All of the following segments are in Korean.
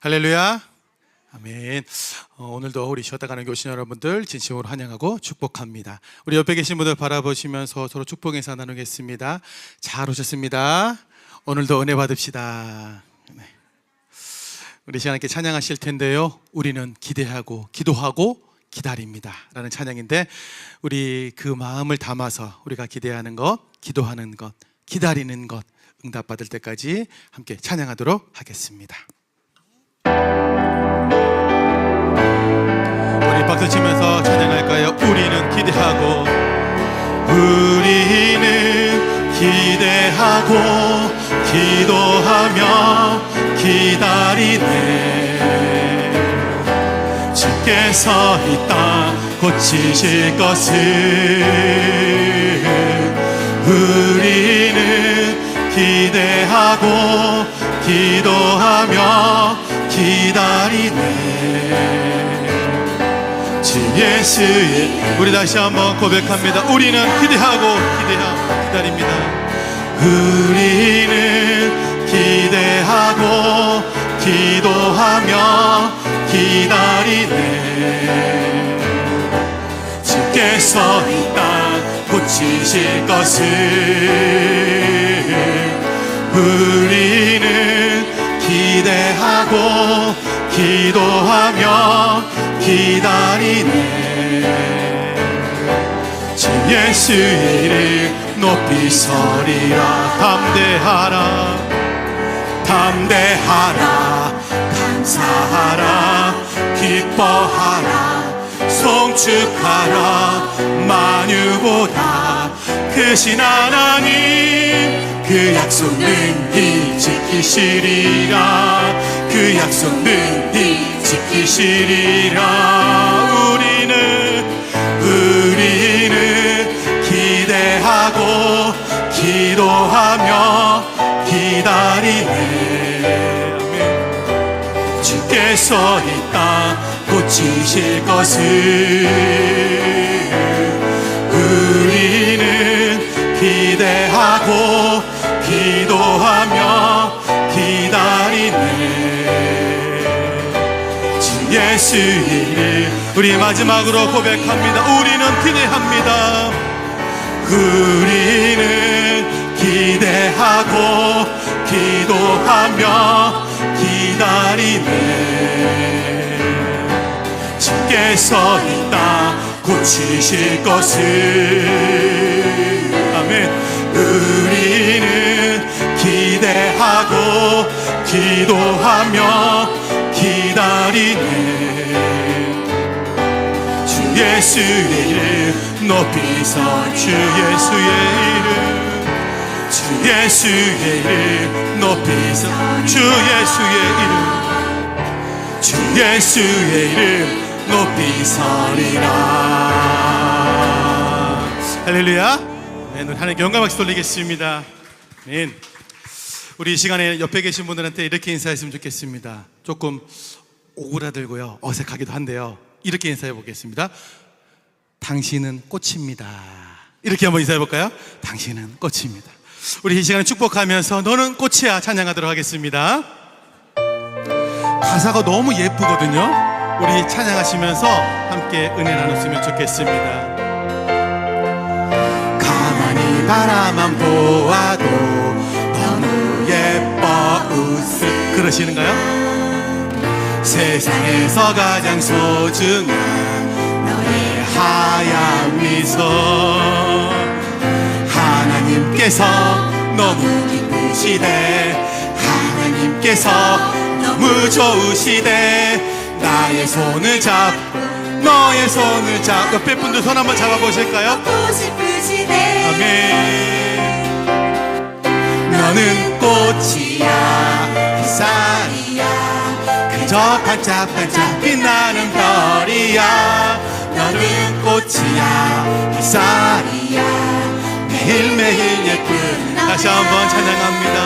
할렐루야. 아멘. 오늘도 우리 쉬었다 가는 교신 여러분들 진심으로 환영하고 축복합니다. 우리 옆에 계신 분들 바라보시면서 서로 축복 인사 나누겠습니다. 잘 오셨습니다. 오늘도 은혜 받읍시다. 네. 우리 시간 함께 찬양하실 텐데요, 우리는 기대하고 기도하고 기다립니다 라는 찬양인데, 우리 그 마음을 담아서 우리가 기대하는 것, 기도하는 것, 기다리는 것 응답받을 때까지 함께 찬양하도록 하겠습니다. 우리 박수 치면서 찬양할까요? 우리는 기대하고, 우리는 기대하고 기도하며 기다리네. 주께서 이 땅 고치실 것을 우리는 기대하고 기도하며 기다리네. 주 예수의, 우리 다시 한번 고백합니다. 우리는 기대하고 기다립니다. 우리는 기대하고 기도하며 기다리네. 주께서 이 땅 고치실 것을 우리는 기대하고 기도하며 기다리네. 주 예수의 이름 높이 서리라. 담대하라 감사하라 기뻐하라 송축하라. 만유보다 크신 하나님, 그 약속 능히 지키시리라. 그 약속 능히 지키시리라. 우리는 기대하고 기도하며 기다리네. 주께서 이 땅 고치실 것을 우리는 기대하고 기도하며 기다리네. 주 예수의 이름 우리 마지막으로 고백합니다. 우리는 기대합니다. 우리는 기대하고 기도하며 기다리네. 주께서 이 땅 고치실 것을 아멘. 우리는 기대하고 기도하며 기다리네. 주 예수의 이름 높이서 주 예수의 이름, 주 예수의 이름 높이서 주 예수의 이름, 주 예수의 이름 높이 서리라. 할렐루야. 네, 하나님께 영광 박수 돌리겠습니다. 아멘. 우리 이 시간에 옆에 계신 분들한테 이렇게 인사했으면 좋겠습니다. 조금 오그라들고요, 어색하기도 한데요, 이렇게 인사해 보겠습니다. 당신은 꽃입니다. 이렇게 한번 인사해 볼까요? 당신은 꽃입니다. 우리 이 시간에 축복하면서 너는 꽃이야 찬양하도록 하겠습니다. 가사가 너무 예쁘거든요. 우리 찬양하시면서 함께 은혜 나눴으면 좋겠습니다. 가만히 바라만 보아도 너무 예뻐 웃을, 그러시는가요? 세상에서 가장 소중한 너의 하얀 미소, 하나님께서 너무 기쁘시대. 하나님께서 너무 좋으시대. 나의 손을 잡고 너의 손을 잡고, 옆에 분들 손 한번 잡아보실까요? 아멘. 너는 꽃이야 햇살이야 그저 반짝반짝 빛나는 별이야. 너는 꽃이야 햇살이야 매일매일 예쁜. 다시 한번 찬양합니다.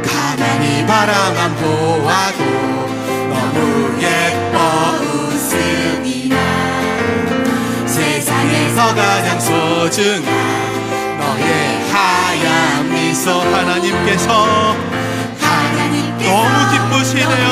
가만히 바라만 보아도 너무 예뻐 웃음이 나. 세상에서 가장 소중한 너의 하얀 미소. 하나님께서 너무 기쁘시네요.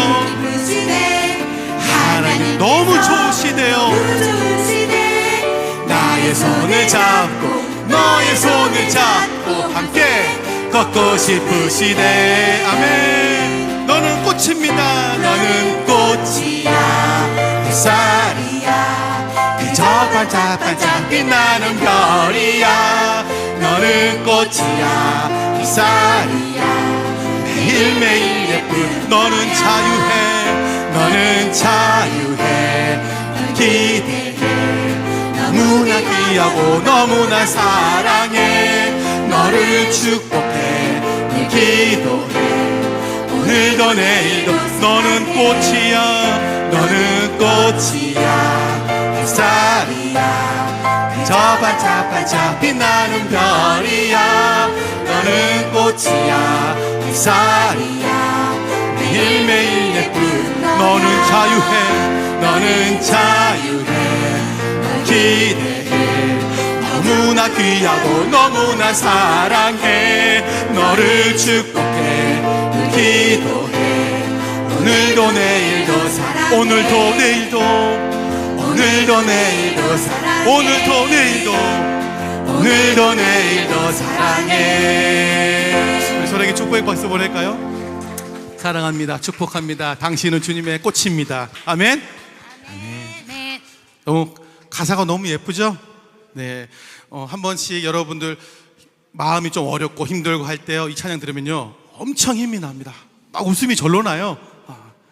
잡고 너의 손을 잡고 함께 걷고 싶으시네. 아멘. 너는 꽃입니다. 너는 꽃이야, 햇살이야, 그저 반짝반짝 빛나는 별이야. 너는 꽃이야, 햇살이야, 매일매일 예쁜. 너는 자유해, 너는 자유해. 널 기대해. 너무나 귀하고 너무나 사랑해. 너를 축복해, 늘 기도해. 오늘도 내일도 너는 꽃이야, 너는 꽃이야, 햇살이야, 그저 반짝반짝 빛나는 별이야. 너는 꽃이야, 햇살이야, 매일매일 예쁜. 너는 자유해, 너는 자유해. 널 기대해. 너무나 귀하고 너무나 사랑해. 너를 축복해, 늘 기도해. 오늘도 내일도 사랑해. 오늘도 내일도, 오늘도 내일도 사랑해. 오늘도 내일도, 오늘도 내일도 사랑해. 우리 서로에게 축복의 박수 보낼까요? 사랑합니다. 축복합니다. 당신은 주님의 꽃입니다. 아멘. 아멘. 너무 가사가 너무 예쁘죠? 네, 한 번씩 여러분들 마음이 좀 어렵고 힘들고 할 때요, 이 찬양 들으면요 엄청 힘이 납니다. 막 웃음이 절로 나요.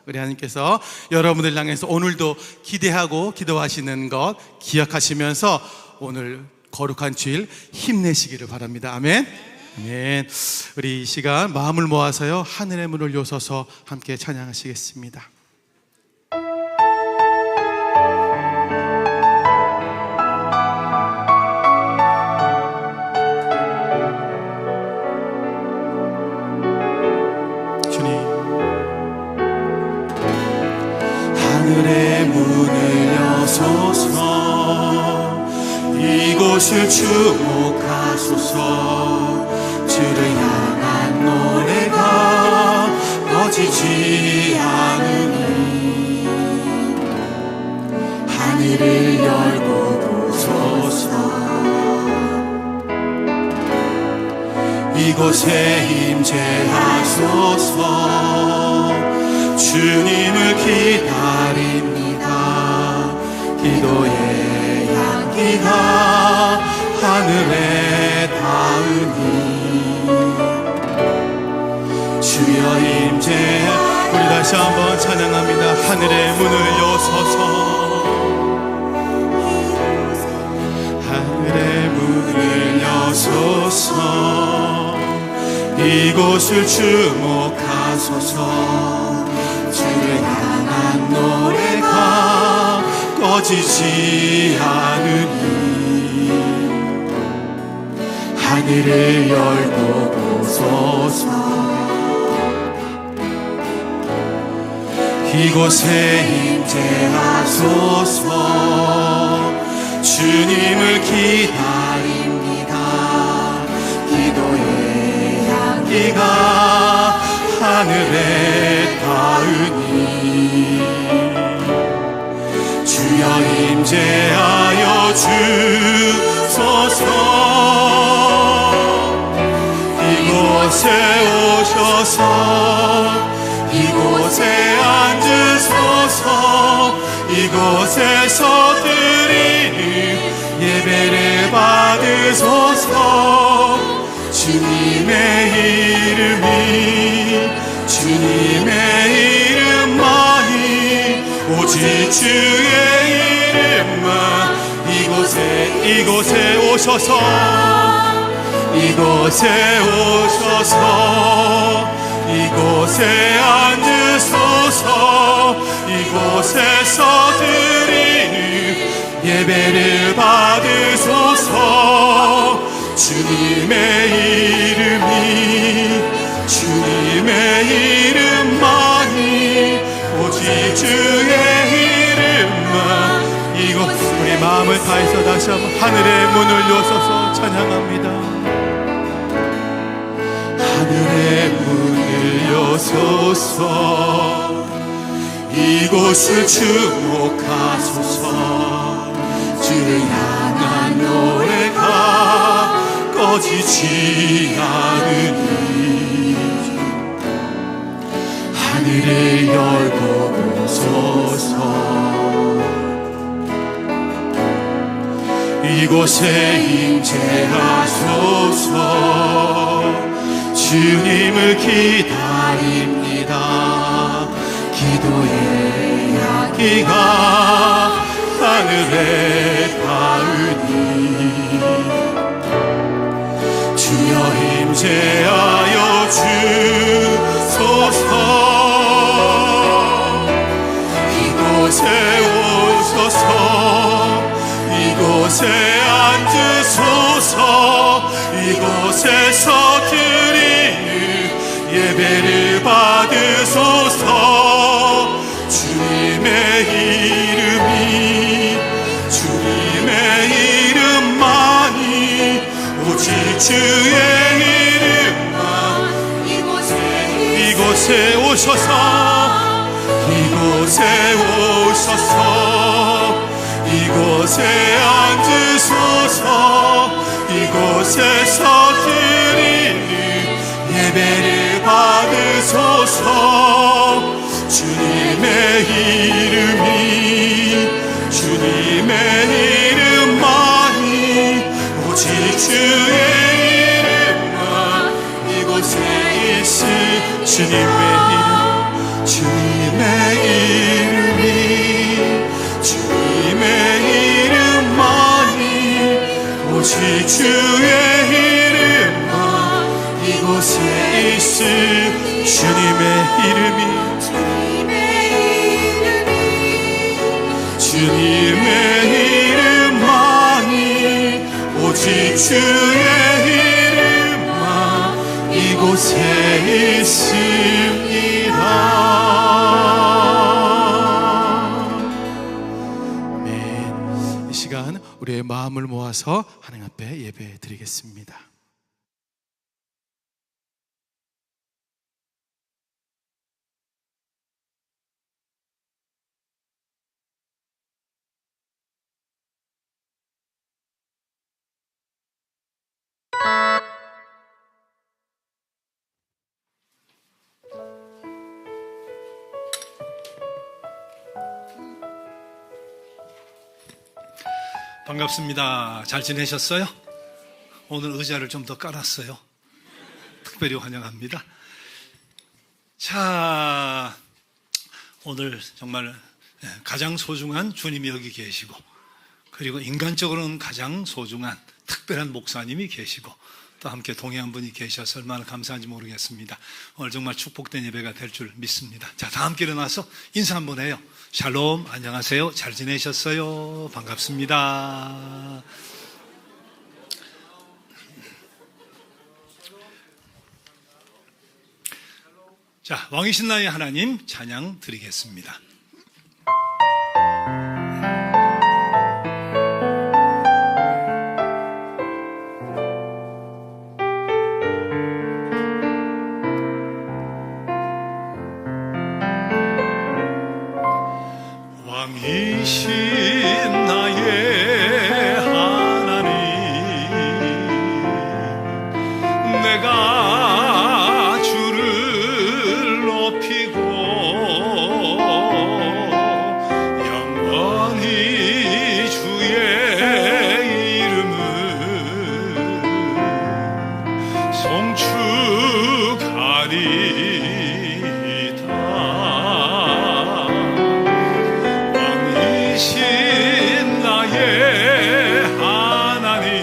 우리 하나님께서 여러분들 향해서 오늘도 기대하고 기도하시는 것 기억하시면서 오늘 거룩한 주일 힘내시기를 바랍니다. 아멘. 아멘. 우리 이 시간 마음을 모아서요 하늘의 문을 여서서 함께 찬양하시겠습니다. 하늘의 문을 여소서. 이곳을 주목하소서. 주를 향한 노래가 꺼지지 않으니 하늘을 열고 보소서. 이곳에 임재하소서. 주님을 기다립니다. 기도의 향기가 하늘에 닿으니 주여 임재. 우리 다시 한번 찬양합니다. 하늘의 문을 여서서. 하늘의 문을 여소서. 이곳을 주목하소서. 주를 향한 노래가 꺼지지 않으니 하늘을 열고 보소서. 이곳에 임재하소서. 주님을 기다립니다. 기도의 향기가 하늘에 닿으니 주여 임재하여 주소서. 이곳에 오셔서 이곳에 앉으소서. 이곳에서 드리는 예배를 받으소서. 주님의 이름이 주님의 이름만이 오직 주의 이름만 이곳에 오셔서 이곳에 오셔서 이곳에 앉으소서. 이곳에서 드리는 예배를 받으소서. 주님의 이름이 주님의 이름만이 오직 주의 이름만 이곳. 우리 마음을 다해서 다시 한번 하늘의 문을 여서서 찬양합니다. 하늘의 문을 여소서. 이곳을 주목하소서. 주를 향한 노래가 꺼지지 않으니 하늘을 열고 보소서. 이곳에 임재하소서. 주님을 기다립니다. 기도의 향기가 하늘에 닿으니 주여 임재하여 주소서. 이곳에 오소서. 이곳에 앉으소서. 이곳에서 드리는 예배를 받으소서. 주님의 이름만이 오직 주의 이름만 이곳에 오셔서. 이곳에 오셔서. 이곳에 앉으소서. 이곳에서 드리는 예배를 받으소서. 주님의 이름만이 오직 주의 이름만 이곳에 있으. 주님의 이름만이 오직 주의 이름만 이곳에 있으. 주님의 이름만이 오직 주의 이름만 이곳에 있습니다. 아멘. 이 시간 우리의 마음을 모아서 하나님 앞에 예배 드리겠습니다. 반갑습니다. 잘 지내셨어요? 오늘 의자를 좀 더 깔았어요. 특별히 환영합니다. 자, 오늘 정말 가장 소중한 주님이 여기 계시고, 그리고 인간적으로는 가장 소중한 특별한 목사님이 계시고, 또 함께 동행한 분이 계셔서 얼마나 감사한지 모르겠습니다. 오늘 정말 축복된 예배가 될 줄 믿습니다. 자, 다 함께 일어나서 인사 한번 해요. 샬롬, 안녕하세요. 잘 지내셨어요? 반갑습니다. 자, 왕이신 나의 하나님 찬양 드리겠습니다. 왕이신 나의 하나님, 내가 주를 높이고 영원히 주의 이름을 송축하리이다. 왕이신 나의 하나님,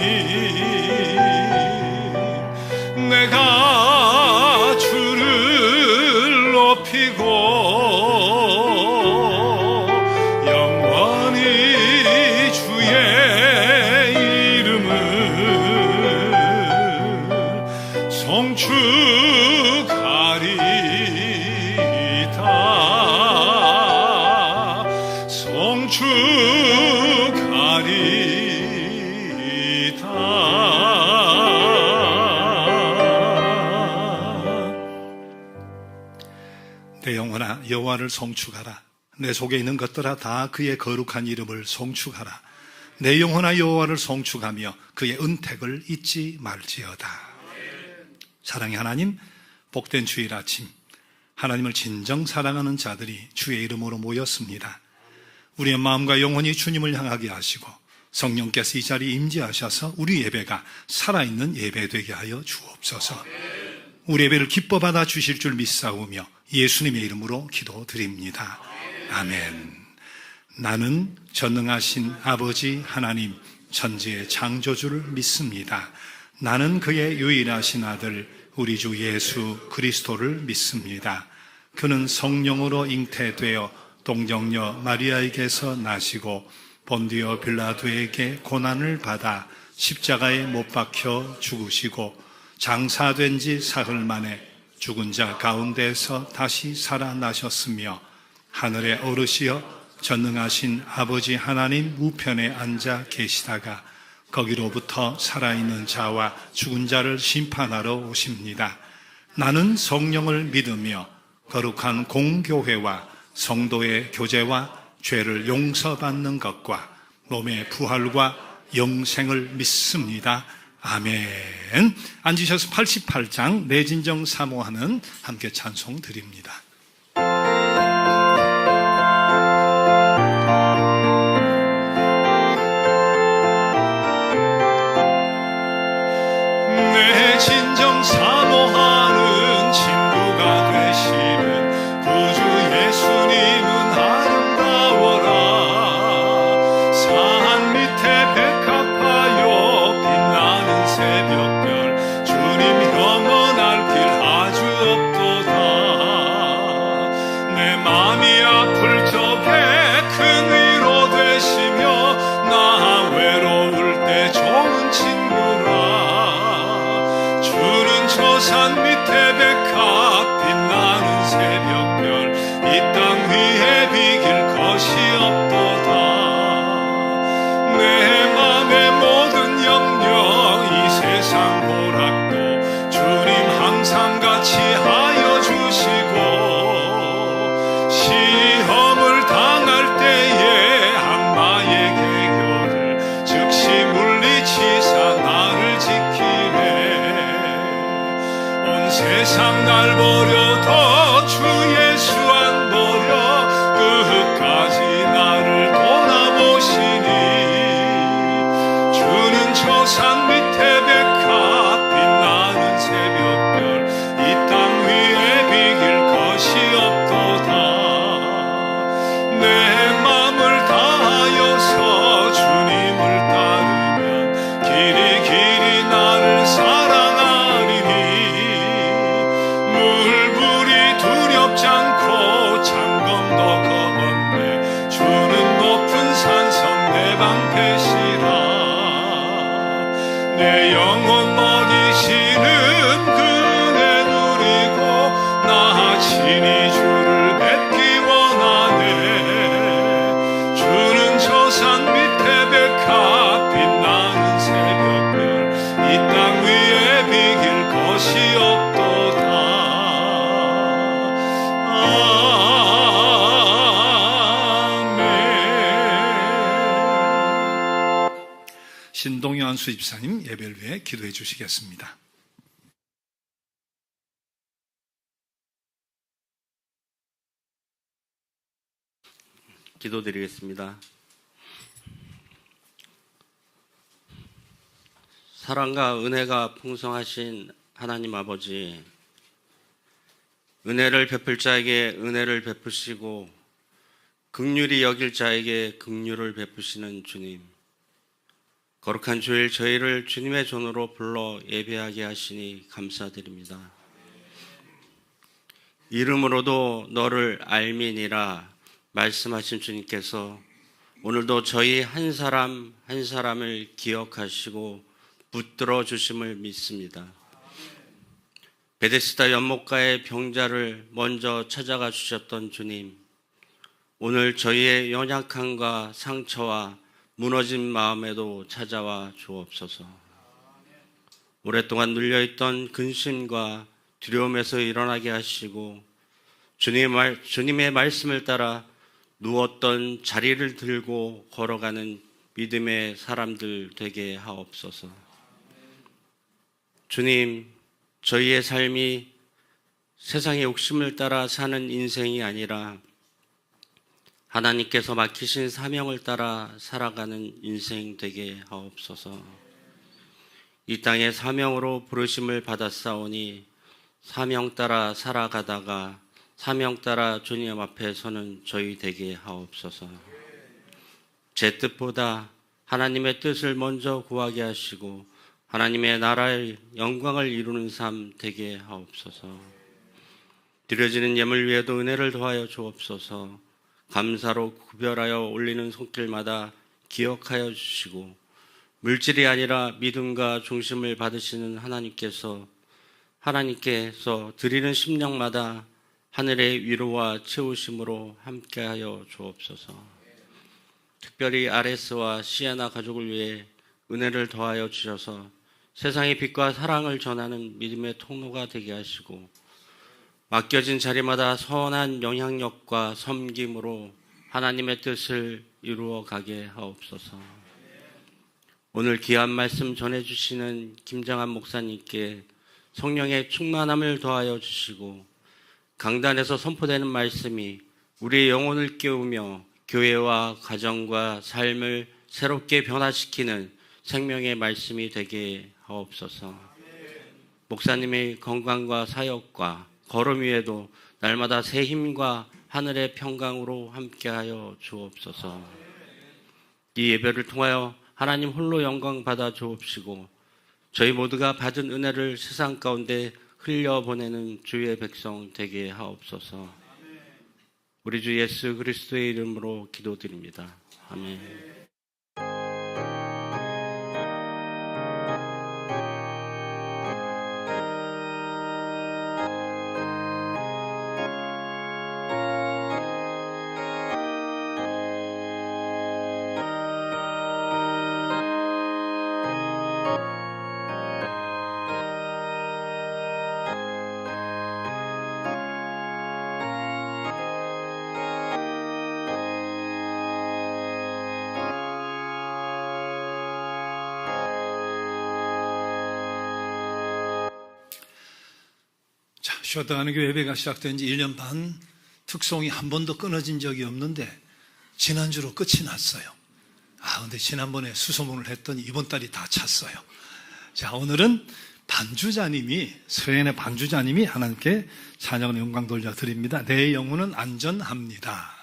내가 주를 높이고 영원히 주의 이름을 송축하리이다. 송축하리이다. 내 영혼아 여호와를 송축하라. 내 속에 있는 것들아 다 그의 거룩한 이름을 송축하라. 내 영혼아 여호와를 송축하며 그의 은택을 잊지 말지어다. 사랑의 하나님, 복된 주일 아침, 하나님을 진정 사랑하는 자들이 주의 이름으로 모였습니다. 우리의 마음과 영혼이 주님을 향하게 하시고 성령께서 이 자리에 임재하셔서 우리 예배가 살아있는 예배 되게 하여 주옵소서. 우리 예배를 기뻐 받아 주실 줄 믿사오며 예수님의 이름으로 기도드립니다. 아멘. 나는 전능하신 아버지 하나님 천지의 창조주를 믿습니다. 나는 그의 유일하신 아들 우리 주 예수 그리스도를 믿습니다. 그는 성령으로 잉태되어 동정녀 마리아에게서 나시고 본디오 빌라도에게 고난을 받아 십자가에 못 박혀 죽으시고 장사된 지 사흘 만에 죽은 자 가운데서 다시 살아나셨으며 하늘에 오르시어 전능하신 아버지 하나님 우편에 앉아 계시다가 거기로부터 살아있는 자와 죽은 자를 심판하러 오십니다. 나는 성령을 믿으며 거룩한 공교회와 성도의 교제와 죄를 용서받는 것과 몸의 부활과 영생을 믿습니다. 아멘. 앉으셔서 88장 내진정 사모하는 함께 찬송 드립니다. 내 진정 사모하는 친구가 되시는 구주 예수님은 아름다워라. 산 밑에 백합하여 빛나는 새벽별 주님 영원할 길 아주 없도다. 내 맘이 아플 적에 큰 위로 되시며 나 외로울 때 좋은 친구라. 주는 저 산 밑에 백합 빛나는 새벽별 이 땅 위에 비길 것이 없도다. 내 맘의 모든 염려 이 세상 고락도 주님 항상 같이 하여 주시고 시험을 당할 때에 악마의 계교를 즉시 물리치사 나를 지키네. 온 세상 날 버려도 주 예수 안 버려 끝까지 나를 돌아보시니 주는 저 산 밑에 백합 빛나는 새벽별 이 땅 위에 비길 것이 없도다. 내 맘을 다하여서 주님을 따르면 길이 길이 나를 사랑하리니 물불이 두렵지 않고 창검도 겁없네. 주는 높은 산성 내 방패시라. 내 영혼 먹이시는 그 은혜 누리고 나 친히 주를 뵙기 원하네. 주는 저 산 밑에 백합 빛나는 새벽별 이 땅 위에 비길 것이 없도다. 아멘. 신동현 수집사님 예배를 위해 기도해 주시겠습니다. 기도드리겠습니다. 사랑과 은혜가 풍성하신 하나님 아버지, 은혜를 베풀 자에게 은혜를 베푸시고 긍휼히 여길 자에게 긍휼을 베푸시는 주님, 거룩한 주일 저희를 주님의 존으로 불러 예배하게 하시니 감사드립니다. 이름으로도 너를 알미니라 말씀하신 주님께서 오늘도 저희 한 사람 한 사람을 기억하시고 붙들어 주심을 믿습니다. 베데스다 연못가의 병자를 먼저 찾아가 주셨던 주님, 오늘 저희의 연약함과 상처와 무너진 마음에도 찾아와 주옵소서. 오랫동안 눌려있던 근심과 두려움에서 일어나게 하시고 주님의 말씀을 따라 누웠던 자리를 들고 걸어가는 믿음의 사람들 되게 하옵소서. 주님, 저희의 삶이 세상의 욕심을 따라 사는 인생이 아니라 하나님께서 맡기신 사명을 따라 살아가는 인생 되게 하옵소서. 이 땅에 사명으로 부르심을 받았사오니 사명 따라 살아가다가 사명 따라 주님 앞에 서는 저희 되게 하옵소서. 제 뜻보다 하나님의 뜻을 먼저 구하게 하시고 하나님의 나라의 영광을 이루는 삶 되게 하옵소서. 드려지는 예물 위에도 은혜를 더하여 주옵소서. 감사로 구별하여 올리는 손길마다 기억하여 주시고 물질이 아니라 믿음과 중심을 받으시는 하나님께서 드리는 심령마다 하늘의 위로와 채우심으로 함께하여 주옵소서. 특별히 아레스와 시에나 가족을 위해 은혜를 더하여 주셔서 세상의 빛과 사랑을 전하는 믿음의 통로가 되게 하시고 맡겨진 자리마다 선한 영향력과 섬김으로 하나님의 뜻을 이루어 가게 하옵소서. 오늘 귀한 말씀 전해주시는 김장한 목사님께 성령의 충만함을 더하여 주시고 강단에서 선포되는 말씀이 우리의 영혼을 깨우며 교회와 가정과 삶을 새롭게 변화시키는 생명의 말씀이 되게 하옵소서. 목사님의 건강과 사역과 걸음 위에도 날마다 새 힘과 하늘의 평강으로 함께하여 주옵소서. 이 예배를 통하여 하나님 홀로 영광 받아 주옵시고 저희 모두가 받은 은혜를 세상 가운데 흘려보내는 주의 백성 되게 하옵소서. 우리 주 예수 그리스도의 이름으로 기도드립니다. 아멘. 쉬었다 가는 교회 예배가 시작된 지 1년 반, 특송이 한 번도 끊어진 적이 없는데 지난주로 끝이 났어요. 근데 지난번에 수소문을 했더니 이번 달이 다 찼어요. 자, 오늘은 서연의 반주자님이 하나님께 찬양의 영광 돌려드립니다. 내 영혼은 안전합니다.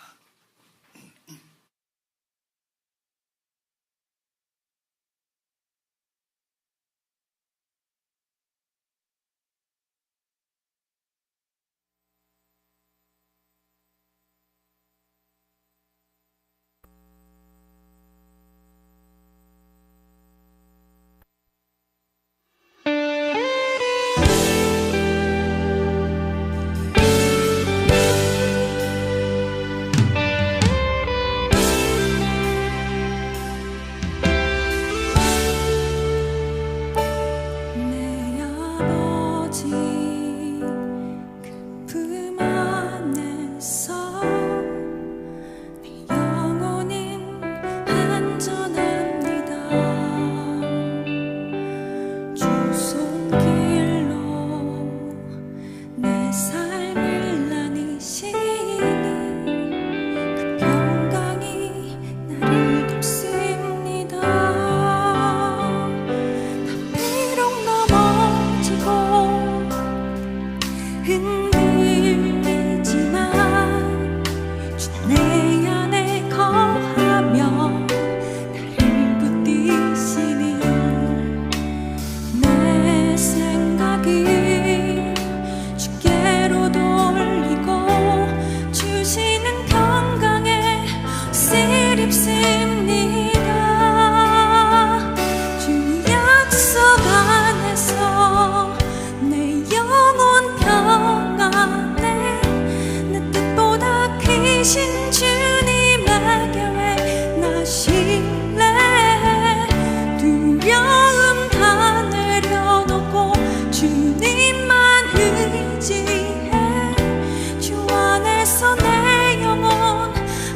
내 영혼 안전합니다.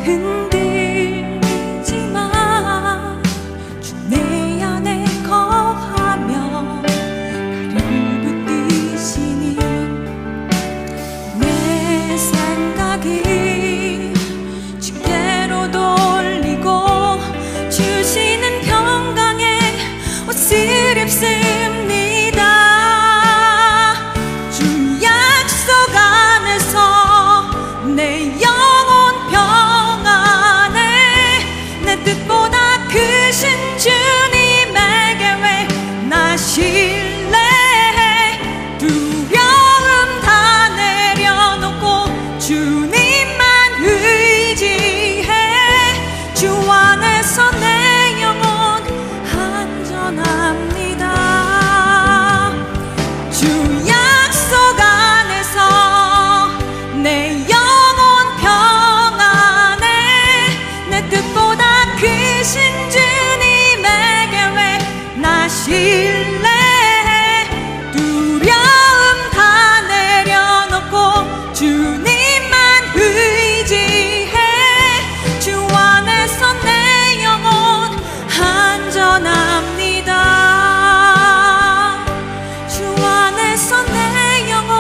흔들리지 마. 주 내 안에 거하며 나를 붙드시니 내 생각이 주께로 돌리고 주시는 평강에 옷을 입습니다. 주 약속 안에서 내 영혼 평안해. 내 뜻보다 크신 주님에게 왜 나 신뢰해. 두려움 다 내려놓고 주님만 의지해. 주 안에서 내 영혼 안전합니다. 주 약속 안에서 내 영혼 평안해. 내 뜻보다 크신 주님에게 왜 나 신뢰해. 두려움 다 내려놓고 주님만 의지해. 주 안에서 내 영혼 안전합니다. 주 안에서 내 영혼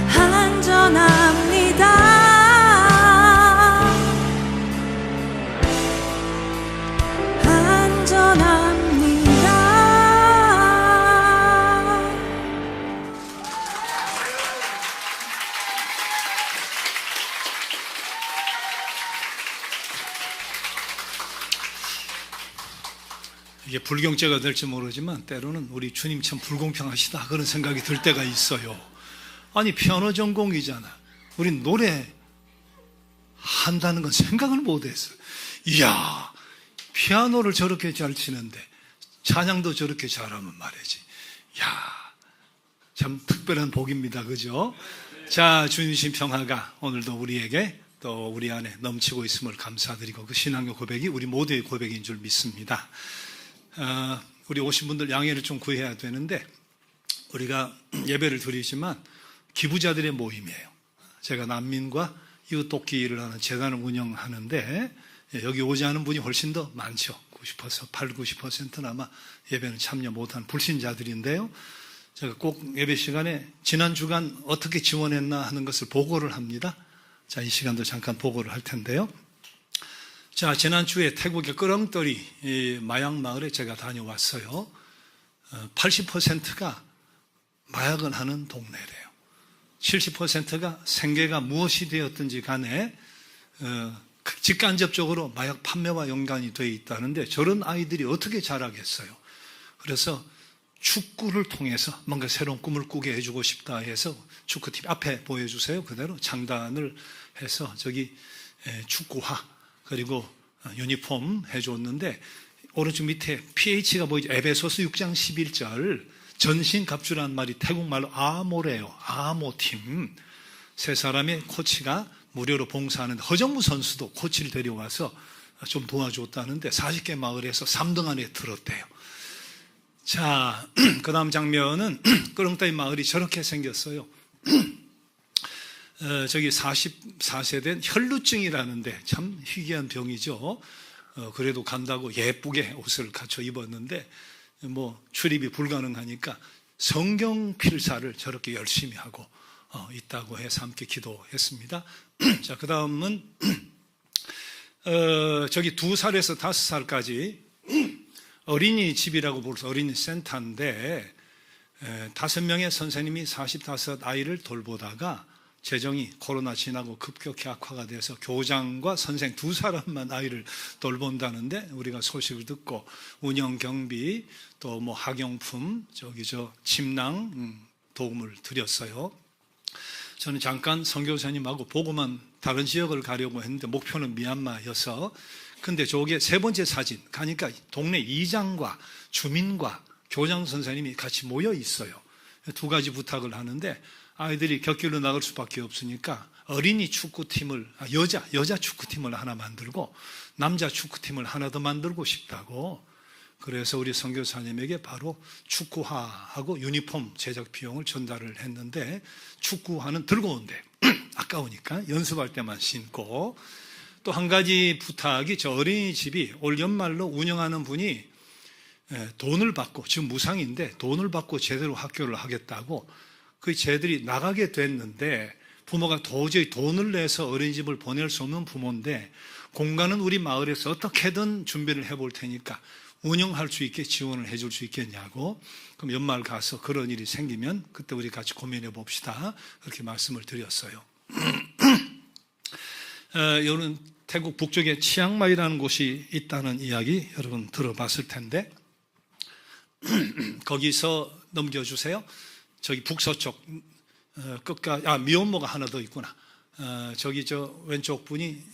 안전합니다. 안전합니다. 이게 불경죄가 될지 모르지만 때로는 우리 주님 참 불공평하시다 그런 생각이 들 때가 있어요. 아니 피아노 전공이잖아. 우린 노래 한다는 건 생각을 못했어요. 이야, 피아노를 저렇게 잘 치는데 찬양도 저렇게 잘하면 말이지. 야, 참 특별한 복입니다. 그죠? 자, 주님 평화가 오늘도 우리에게 또 우리 안에 넘치고 있음을 감사드리고 그 신앙의 고백이 우리 모두의 고백인 줄 믿습니다. 우리 오신 분들 양해를 좀 구해야 되는데 우리가 예배를 드리지만 기부자들의 모임이에요. 제가 난민과 이웃돕기를 하는 재단을 운영하는데 여기 오지 않은 분이 훨씬 더 많죠. 90%는 아마 예배는 참여 못한 불신자들인데요. 제가 꼭 예배 시간에 지난 주간 어떻게 지원했나 하는 것을 보고를 합니다. 자, 이 시간도 잠깐 보고를 할 텐데요. 자, 지난주에 태국의 끄렁떨이 마약 마을에 제가 다녀왔어요. 80%가 마약을 하는 동네래요. 70%가 생계가 무엇이 되었든지 간에 직간접적으로 마약 판매와 연관이 되어 있다는데 저런 아이들이 어떻게 자라겠어요. 그래서 축구를 통해서 뭔가 새로운 꿈을 꾸게 해주고 싶다 해서 축구팀 앞에 보여주세요. 그대로 장단을 해서 저기 축구화 그리고 유니폼 해줬는데 오른쪽 밑에 PH가 보이죠. 에베소서 6장 11절 전신갑주라는 말이 태국말로 아모래요. 아모팀. 세 사람의 코치가 무료로 봉사하는데 허정무 선수도 코치를 데려와서 좀 도와줬다는데 40개 마을에서 3등 안에 들었대요. 자, 그 다음 장면은 끄렁따이 마을이 저렇게 생겼어요. 저기 44세 된 혈루증이라는데 참 희귀한 병이죠. 그래도 간다고 예쁘게 옷을 갖춰 입었는데 뭐 출입이 불가능하니까 성경 필사를 저렇게 열심히 하고 있다고 해서 함께 기도했습니다. 자, 그 다음은 저기 2살에서 5살까지 어린이집이라고 불러서 어린이 센터인데 5명의 선생님이 45 아이를 돌보다가 재정이 코로나 지나고 급격히 악화가 돼서 교장과 선생 2사람만 아이를 돌본다는데 우리가 소식을 듣고 운영 경비 또 뭐 학용품 침낭 도움을 드렸어요. 저는 잠깐 선교사님하고 보고만 다른 지역을 가려고 했는데 목표는 미얀마여서 근데 저게 세 번째 사진 가니까 동네 이장과 주민과 교장 선생님이 같이 모여 있어요. 2가지 부탁을 하는데 아이들이 곁길로 나갈 수밖에 없으니까 어린이 축구팀을 여자 축구팀을 하나 만들고 남자 축구팀을 하나 더 만들고 싶다고. 그래서 우리 선교사님에게 바로 축구화하고 유니폼 제작 비용을 전달을 했는데 축구화는 들고 온대. 아까우니까 연습할 때만 신고 또 한 가지 부탁이 저 어린이집이 올 연말로 운영하는 분이 돈을 받고, 지금 무상인데 돈을 받고 제대로 학교를 하겠다고 그 쟤들이 나가게 됐는데, 부모가 도저히 돈을 내서 어린이집을 보낼 수 없는 부모인데 공간은 우리 마을에서 어떻게든 준비를 해볼 테니까 운영할 수 있게 지원을 해줄 수 있겠냐고. 그럼 연말 가서 그런 일이 생기면 그때 우리 같이 고민해 봅시다, 그렇게 말씀을 드렸어요. 여러분, 태국 북쪽에 치앙마이라는 곳이 있다는 이야기 여러분 들어봤을 텐데, 거기서 넘겨주세요. 저기 북서쪽 끝까 미혼모가 하나 더 있구나. 저기 저 왼쪽 분이,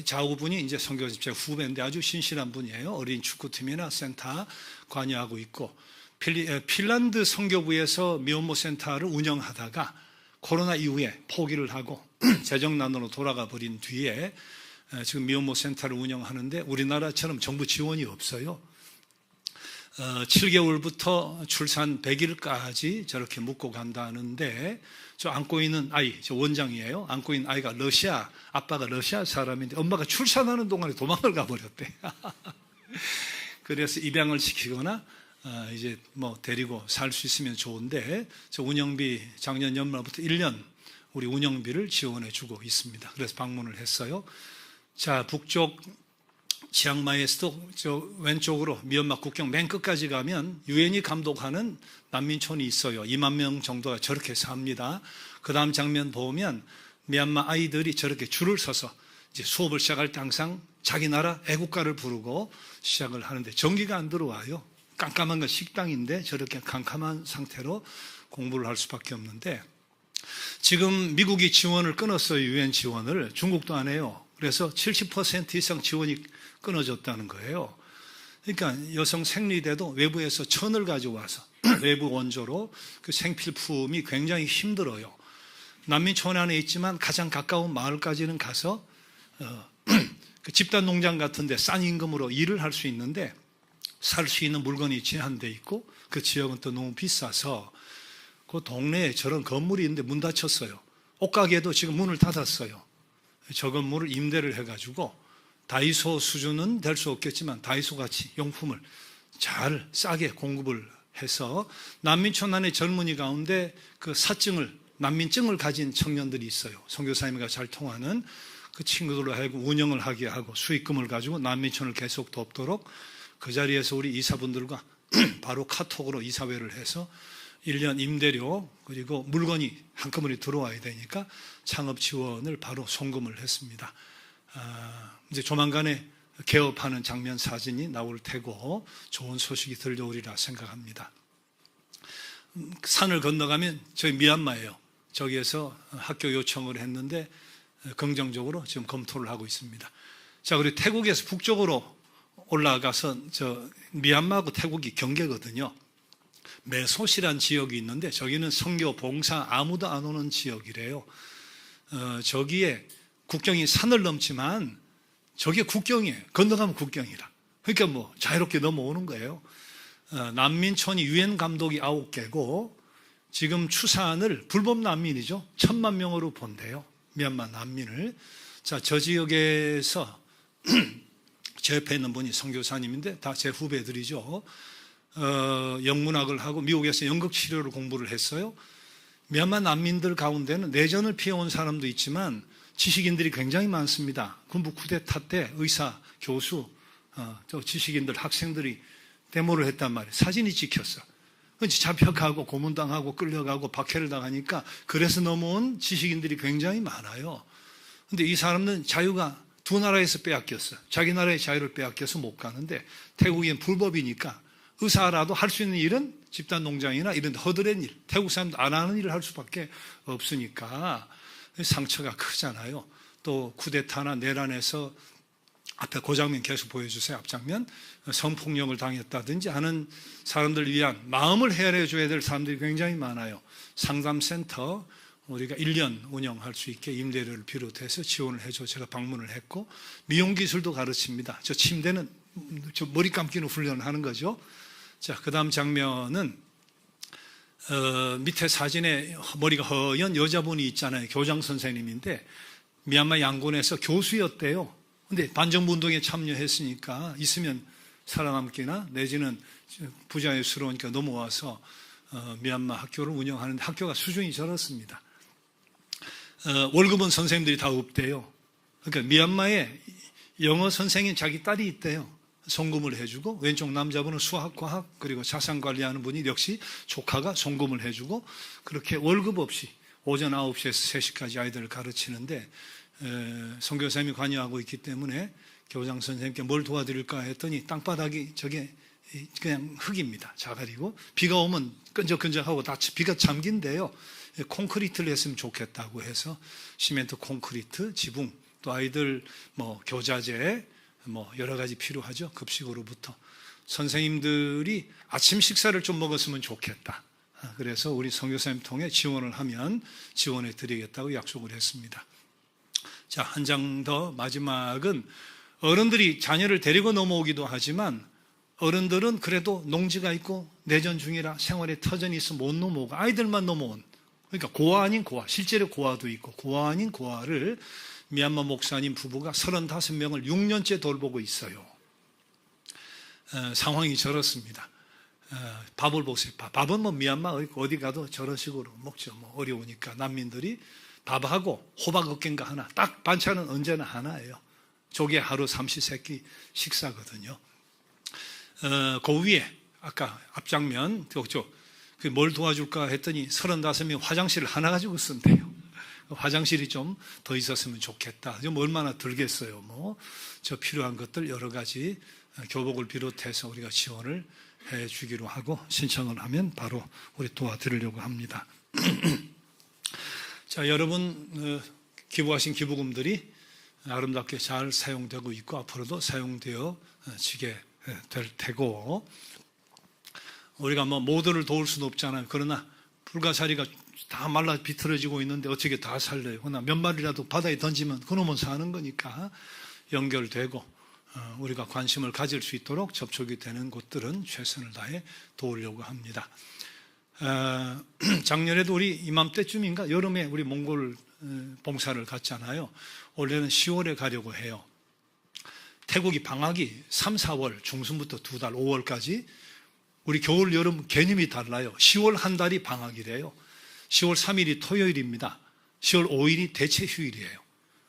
좌우 분이 이제 선교집 제 후배인데 아주 신실한 분이에요. 어린 축구팀이나 센터 관여하고 있고, 핀란드 선교부에서 미혼모 센터를 운영하다가 코로나 이후에 포기를 하고 재정난으로 돌아가 버린 뒤에 지금 미혼모 센터를 운영하는데 우리나라처럼 정부 지원이 없어요. 7개월부터 출산 100일까지 저렇게 묵고 간다는데, 저 안고 있는 아이, 저 원장이에요. 안고 있는 아이가 러시아, 아빠가 러시아 사람인데 엄마가 출산하는 동안에 도망을 가버렸대. 그래서 입양을 시키거나 이제 뭐 데리고 살 수 있으면 좋은데, 저 운영비 작년 연말부터 1년 우리 운영비를 지원해 주고 있습니다. 그래서 방문을 했어요. 자, 북쪽 치앙마이에서도 저 왼쪽으로 미얀마 국경 맨 끝까지 가면 유엔이 감독하는 난민촌이 있어요. 2만 명 정도가 저렇게 삽니다. 그 다음 장면 보면 미얀마 아이들이 저렇게 줄을 서서 이제 수업을 시작할 때 항상 자기 나라 애국가를 부르고 시작을 하는데 전기가 안 들어와요. 깜깜한 건 식당인데 저렇게 캄캄한 상태로 공부를 할 수밖에 없는데, 지금 미국이 지원을 끊었어요. 유엔 지원을. 중국도 안 해요. 그래서 70% 이상 지원이 끊어졌다는 거예요. 그러니까 여성 생리대도 외부에서 천을 가져와서 외부 원조로 그 생필품이 굉장히 힘들어요. 난민촌 안에 있지만 가장 가까운 마을까지는 가서 그 집단 농장 같은데 싼 임금으로 일을 할 수 있는데 살 수 있는 물건이 제한돼 있고, 그 지역은 또 너무 비싸서 그 동네에 저런 건물이 있는데 문 닫혔어요. 옷가게도 지금 문을 닫았어요. 저 건물을 임대를 해가지고 다이소 수준은 될 수 없겠지만 다이소 같이 용품을 잘 싸게 공급을 해서 난민촌 안에 젊은이 가운데 그 사증을, 난민증을 가진 청년들이 있어요. 선교사님과 잘 통하는 그 친구들로 하여금 운영을 하게 하고 수익금을 가지고 난민촌을 계속 돕도록 그 자리에서 우리 이사분들과 바로 카톡으로 이사회를 해서 1년 임대료 그리고 물건이 한꺼번에 들어와야 되니까 창업 지원을 바로 송금을 했습니다. 이제 조만간에 개업하는 장면 사진이 나올 테고 좋은 소식이 들려오리라 생각합니다. 산을 건너가면 저희 미얀마예요. 저기에서 학교 요청을 했는데 긍정적으로 지금 검토를 하고 있습니다. 자, 그리고 태국에서 북쪽으로 올라가서 저 미얀마하고 태국이 경계거든요. 메소시란 지역이 있는데 저기는 선교 봉사 아무도 안 오는 지역이래요. 저기에 국경이 산을 넘지만 저게 국경이에요. 건너가면 국경이라. 그러니까 뭐 자유롭게 넘어오는 거예요. 난민촌이 유엔 감독이 9개고 지금 추산을 불법 난민이죠. 1000만 명으로 본대요. 미얀마 난민을. 자, 저 지역에서 제 옆에 있는 분이 선교사님인데 다 제 후배들이죠. 영문학을 하고 미국에서 연극치료를 공부를 했어요. 미얀마 난민들 가운데는 내전을 피해온 사람도 있지만 지식인들이 굉장히 많습니다. 군부 쿠데타 때 의사, 교수, 저 지식인들, 학생들이 데모를 했단 말이에요. 사진이 찍혔어. 잡혀가고 고문당하고 끌려가고 박해를 당하니까 그래서 넘어온 지식인들이 굉장히 많아요. 근데 이 사람은 자유가 두 나라에서 빼앗겼어. 자기 나라의 자유를 빼앗겨서 못 가는데 태국엔 불법이니까 의사라도 할 수 있는 일은 집단 농장이나 이런 허드렛 일, 태국 사람도 안 하는 일을 할 수밖에 없으니까 상처가 크잖아요. 또 쿠데타나 내란에서 앞에 그 장면 계속 보여주세요. 앞장면 성폭력을 당했다든지 하는 사람들 위한 마음을 헤아려줘야 될 사람들이 굉장히 많아요. 상담센터 우리가 1년 운영할 수 있게 임대료를 비롯해서 지원을 해줘 제가 방문을 했고 미용 기술도 가르칩니다. 저 침대는 저 머리 감기는 훈련을 하는 거죠. 자, 그 다음 장면은 밑에 사진에 머리가 허연 여자분이 있잖아요. 교장 선생님인데 미얀마 양곤에서 교수였대요. 근데 반정부 운동에 참여했으니까 있으면 살아남기나 내지는 부자유스러우니까 넘어와서 미얀마 학교를 운영하는데 학교가 수준이 저렇습니다. 월급은 선생님들이 다 없대요. 그러니까 미얀마에 영어 선생인 자기 딸이 있대요. 송금을 해주고 왼쪽 남자분은 수학, 과학 그리고 자산 관리하는 분이 역시 조카가 송금을 해주고 그렇게 월급 없이 오전 9시에서 3시까지 아이들을 가르치는데 선교사님이 관여하고 있기 때문에 교장 선생님께 뭘 도와드릴까 했더니 땅바닥이 저게 그냥 흙입니다. 자갈이고 비가 오면 끈적끈적하고 다 비가 잠긴대요. 콘크리트를 했으면 좋겠다고 해서 시멘트 콘크리트, 지붕 또 아이들 뭐 교자재 뭐 여러 가지 필요하죠. 급식으로부터 선생님들이 아침 식사를 좀 먹었으면 좋겠다. 그래서 우리 선교사님 통해 지원을 하면 지원해 드리겠다고 약속을 했습니다. 자, 한 장 더 마지막은 어른들이 자녀를 데리고 넘어오기도 하지만 어른들은 그래도 농지가 있고 내전 중이라 생활에 터전이 있어 못 넘어오고 아이들만 넘어온 그러니까 고아 아닌 고아 실제로 고아도 있고 고아 아닌 고아를 미얀마 목사님 부부가 35명을 6년째 돌보고 있어요. 상황이 저렇습니다. 밥을 보세요. 밥은 뭐 미얀마 어디 가도 저런 식으로 먹죠. 뭐 어려우니까 난민들이 밥하고 호박 어깨인가 하나 딱 반찬은 언제나 하나예요. 조개 하루 삼시세끼 식사거든요. 그 위에 아까 앞장면 뭘 도와줄까 했더니 35명 화장실을 하나 가지고 쓴대요. 화장실이 좀 더 있었으면 좋겠다. 좀 얼마나 들겠어요. 뭐 저 필요한 것들 여러 가지 교복을 비롯해서 우리가 지원을 해 주기로 하고 신청을 하면 바로 우리 도와드리려고 합니다. 자, 여러분 기부하신 기부금들이 아름답게 잘 사용되고 있고 앞으로도 사용되어지게 될 테고 우리가 뭐 모두를 도울 수는 없잖아요. 그러나 불가사리가 다 말라 비틀어지고 있는데 어떻게 다 살려요. 그러나 몇 마리라도 바다에 던지면 그놈은 사는 거니까 연결되고 우리가 관심을 가질 수 있도록 접촉이 되는 곳들은 최선을 다해 도우려고 합니다. 작년에도 우리 이맘때쯤인가 여름에 우리 몽골 봉사를 갔잖아요. 올해는 10월에 가려고 해요. 태국이 방학이 3, 4월 중순부터 2달 5월까지 우리 겨울 여름 개념이 달라요. 10월 한 달이 방학이래요. 10월 3일이 토요일입니다. 10월 5일이 대체 휴일이에요.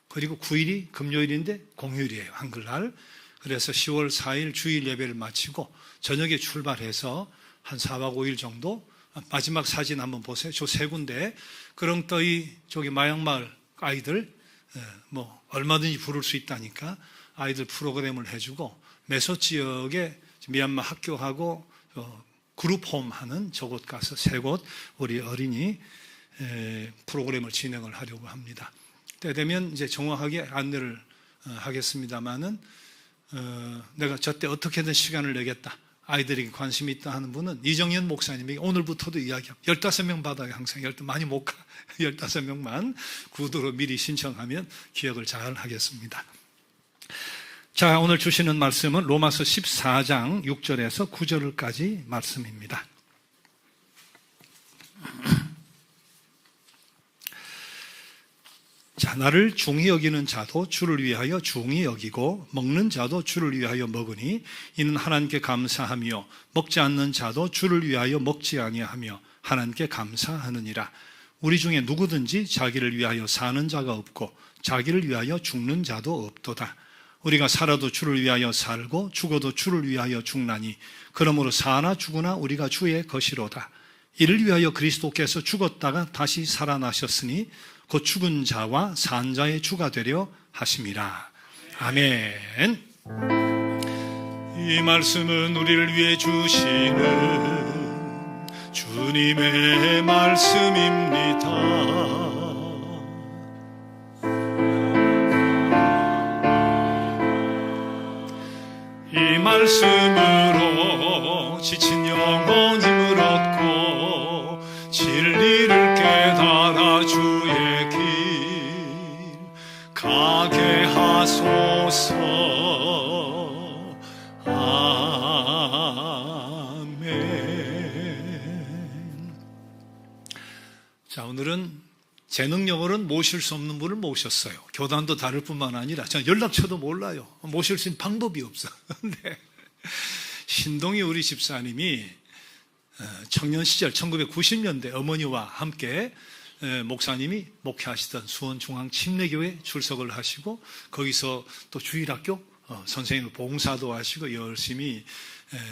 그리고 9일이 금요일인데 공휴일이에요. 한글날. 그래서 10월 4일 주일 예배를 마치고 저녁에 출발해서 한 4박 5일 정도 마지막 사진 한번 보세요. 저 세 군데 그렁떠이 저기 마양마을 아이들 뭐 얼마든지 부를 수 있다니까 아이들 프로그램을 해주고 메소 지역에 미얀마 학교하고 그룹홈 하는 저곳 가서 세 곳 우리 어린이 프로그램을 진행을 하려고 합니다. 때 되면 이제 정확하게 안내를 하겠습니다만은 내가 저때 어떻게든 시간을 내겠다. 아이들에게 관심이 있다 하는 분은 이정현 목사님에게 오늘부터도 이야기하고 15명 받아요. 항상 많이 못 가. 15명만 구두로 미리 신청하면 기억을 잘 하겠습니다. 자, 오늘 주시는 말씀은 로마서 14장 6절에서 9절까지 말씀입니다. 자, 나를 중히 여기는 자도 주를 위하여 중히 여기고 먹는 자도 주를 위하여 먹으니 이는 하나님께 감사하며 먹지 않는 자도 주를 위하여 먹지 아니하며 하나님께 감사하느니라. 우리 중에 누구든지 자기를 위하여 사는 자가 없고 자기를 위하여 죽는 자도 없도다. 우리가 살아도 주를 위하여 살고 죽어도 주를 위하여 죽나니 그러므로 사나 죽으나 우리가 주의 것이로다. 이를 위하여 그리스도께서 죽었다가 다시 살아나셨으니 곧 죽은 자와 산 자의 주가 되려 하심이라. 아멘. 이 말씀은 우리를 위해 주시는 주님의 말씀입니다. 이 말씀으로 지친 영혼 힘을 얻고 진리를 깨달아 주의 길 가게 하소서. 아멘. 자, 오늘은 제 능력으로는 모실 수 없는 분을 모셨어요. 교단도 다를 뿐만 아니라 저는 연락처도 몰라요. 모실 수 있는 방법이 없어. 근데 신동희 우리 집사님이 청년 시절 1990년대 어머니와 함께 목사님이 목회하시던 수원중앙침례교회 출석을 하시고 거기서 또 주일학교 선생님을 봉사도 하시고 열심히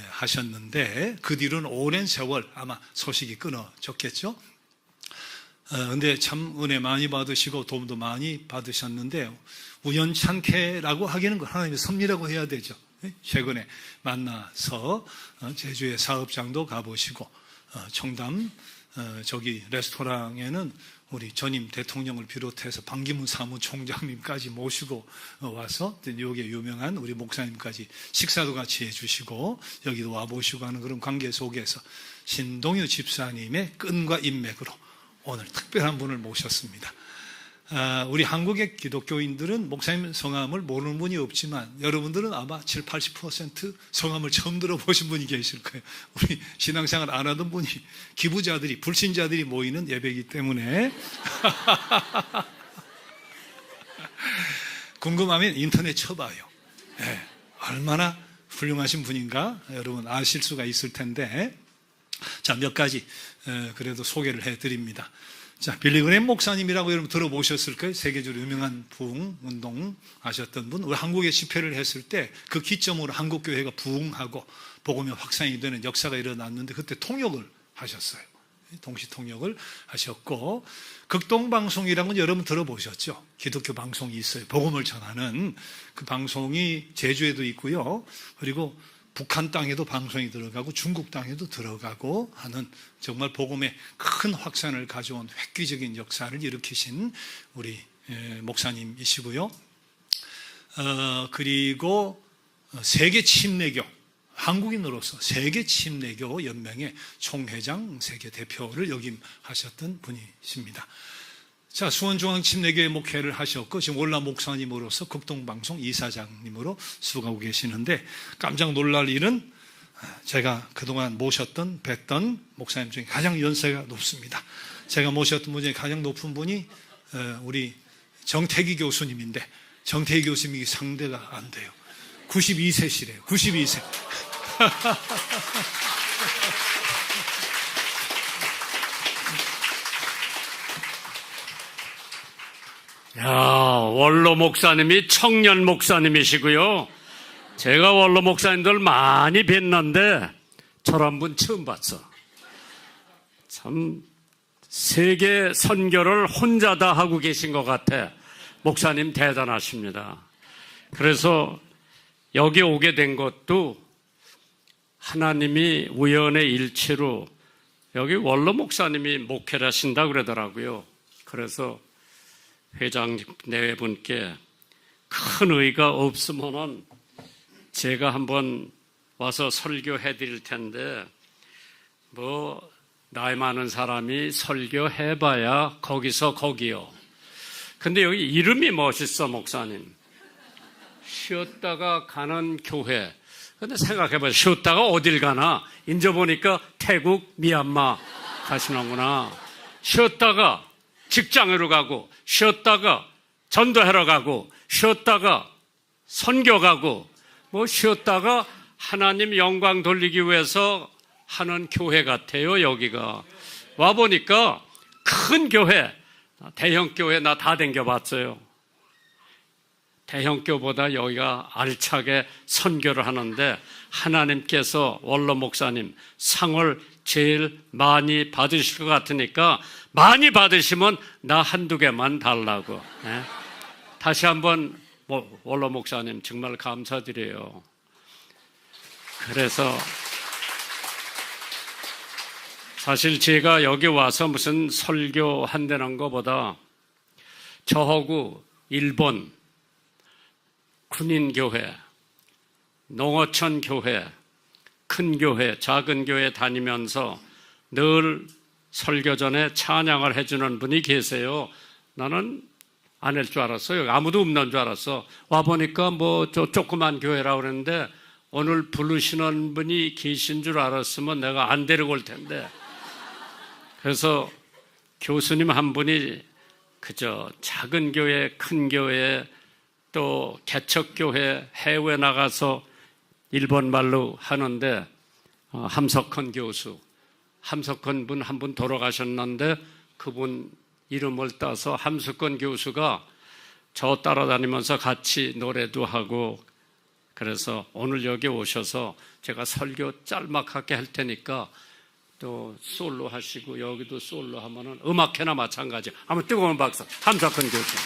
하셨는데 그 뒤로는 오랜 세월 아마 소식이 끊어졌겠죠. 근데 참 은혜 많이 받으시고 도움도 많이 받으셨는데 우연찮게라고 하기는 하나님의 섭리라고 해야 되죠. 최근에 만나서 제주의 사업장도 가보시고 청담 저기 레스토랑에는 우리 전임 대통령을 비롯해서 반기문 사무총장님까지 모시고 와서 여기에 유명한 우리 목사님까지 식사도 같이 해주시고 여기도 와보시고 하는 그런 관계 속에서 신동유 집사님의 끈과 인맥으로 오늘 특별한 분을 모셨습니다. 우리 한국의 기독교인들은 목사님 성함을 모르는 분이 없지만 여러분들은 아마 7, 80% 성함을 처음 들어보신 분이 계실 거예요. 우리 신앙생활 안 하던 분이 기부자들이 불신자들이 모이는 예배이기 때문에 궁금하면 인터넷 쳐봐요. 네, 얼마나 훌륭하신 분인가 여러분 아실 수가 있을 텐데 자, 몇 가지 그래도 소개를 해드립니다. 자, 빌리그램 목사님이라고 여러분 들어보셨을 거예요. 세계적으로 유명한 부흥운동 하셨던 분. 우리 한국에 집회를 했을 때 그 기점으로 한국교회가 부흥하고 복음이 확산이 되는 역사가 일어났는데 그때 통역을 하셨어요. 동시 통역을 하셨고 극동방송이라는 건 여러분 들어보셨죠? 기독교 방송이 있어요. 복음을 전하는 그 방송이 제주에도 있고요. 그리고 북한 땅에도 방송이 들어가고 중국 땅에도 들어가고 하는 정말 복음의 큰 확산을 가져온 획기적인 역사를 일으키신 우리 목사님이시고요. 그리고 세계 침례교 한국인으로서 세계 침례교 연맹의 총회장 세계 대표를 역임하셨던 분이십니다. 자, 수원중앙침례교회 목회를 하셨고 지금 월남 목사님으로서 극동방송 이사장님으로 수고하고 계시는데 깜짝 놀랄 일은 제가 그동안 모셨던 뵀던 목사님 중에 가장 연세가 높습니다. 제가 모셨던 분 중에 가장 높은 분이 우리 정태기 교수님인데 정태기 교수님이 상대가 안 돼요. 92세시래요. 92세. 야, 원로 목사님이 청년 목사님이시고요. 제가 원로 목사님들 많이 뵀는데 저런 분 처음 봤어. 참 세계 선교를 혼자 다 하고 계신 것 같아. 목사님 대단하십니다. 그래서 여기 오게 된 것도 하나님이 우연의 일치로 여기 원로 목사님이 목회를 하신다 그러더라고요. 그래서 회장 내외분께 큰 의의가 없으면은 제가 한번 와서 설교해 드릴 텐데 뭐 나이 많은 사람이 설교해 봐야 거기서 거기요. 근데 여기 이름이 멋있어. 목사님 쉬었다가 가는 교회. 근데 생각해 봐요. 쉬었다가 어딜 가나? 인제 보니까 태국, 미얀마 가시는구나. 쉬었다가 직장으로 가고, 쉬었다가 전도하러 가고, 쉬었다가 선교 가고, 뭐 쉬었다가 하나님 영광 돌리기 위해서 하는 교회 같아요. 여기가 와보니까 큰 교회, 대형 교회 나 다 댕겨봤어요. 대형 교회보다 여기가 알차게 선교를 하는데 하나님께서 원로 목사님 상을 제일 많이 받으실 것 같으니까 많이 받으시면 나 한두 개만 달라고. 네? 다시 한번 원로 목사님 정말 감사드려요. 그래서 사실 제가 여기 와서 무슨 설교한다는 것보다 저하고 일본 군인교회, 농어촌 교회, 큰 교회, 작은 교회 다니면서 늘 설교 전에 찬양을 해주는 분이 계세요. 나는 안 할 줄 알았어요. 아무도 없는 줄 알았어. 와보니까 뭐 조그만 교회라고 그랬는데 오늘 부르시는 분이 계신 줄 알았으면 내가 안 데리고 올 텐데. 그래서 교수님 한 분이 그저 작은 교회, 큰 교회, 또 개척교회, 해외 나가서 일본 말로 하는데 함석헌 교수, 함석헌 분 한 분 돌아가셨는데 그분 이름을 따서 함석헌 교수가 저 따라다니면서 같이 노래도 하고, 그래서 오늘 여기 오셔서 제가 설교 짤막하게 할 테니까 또 솔로 하시고 여기도 솔로 하면은 음악회나 마찬가지. 한번 뜨거운 박수. 함석헌 교수.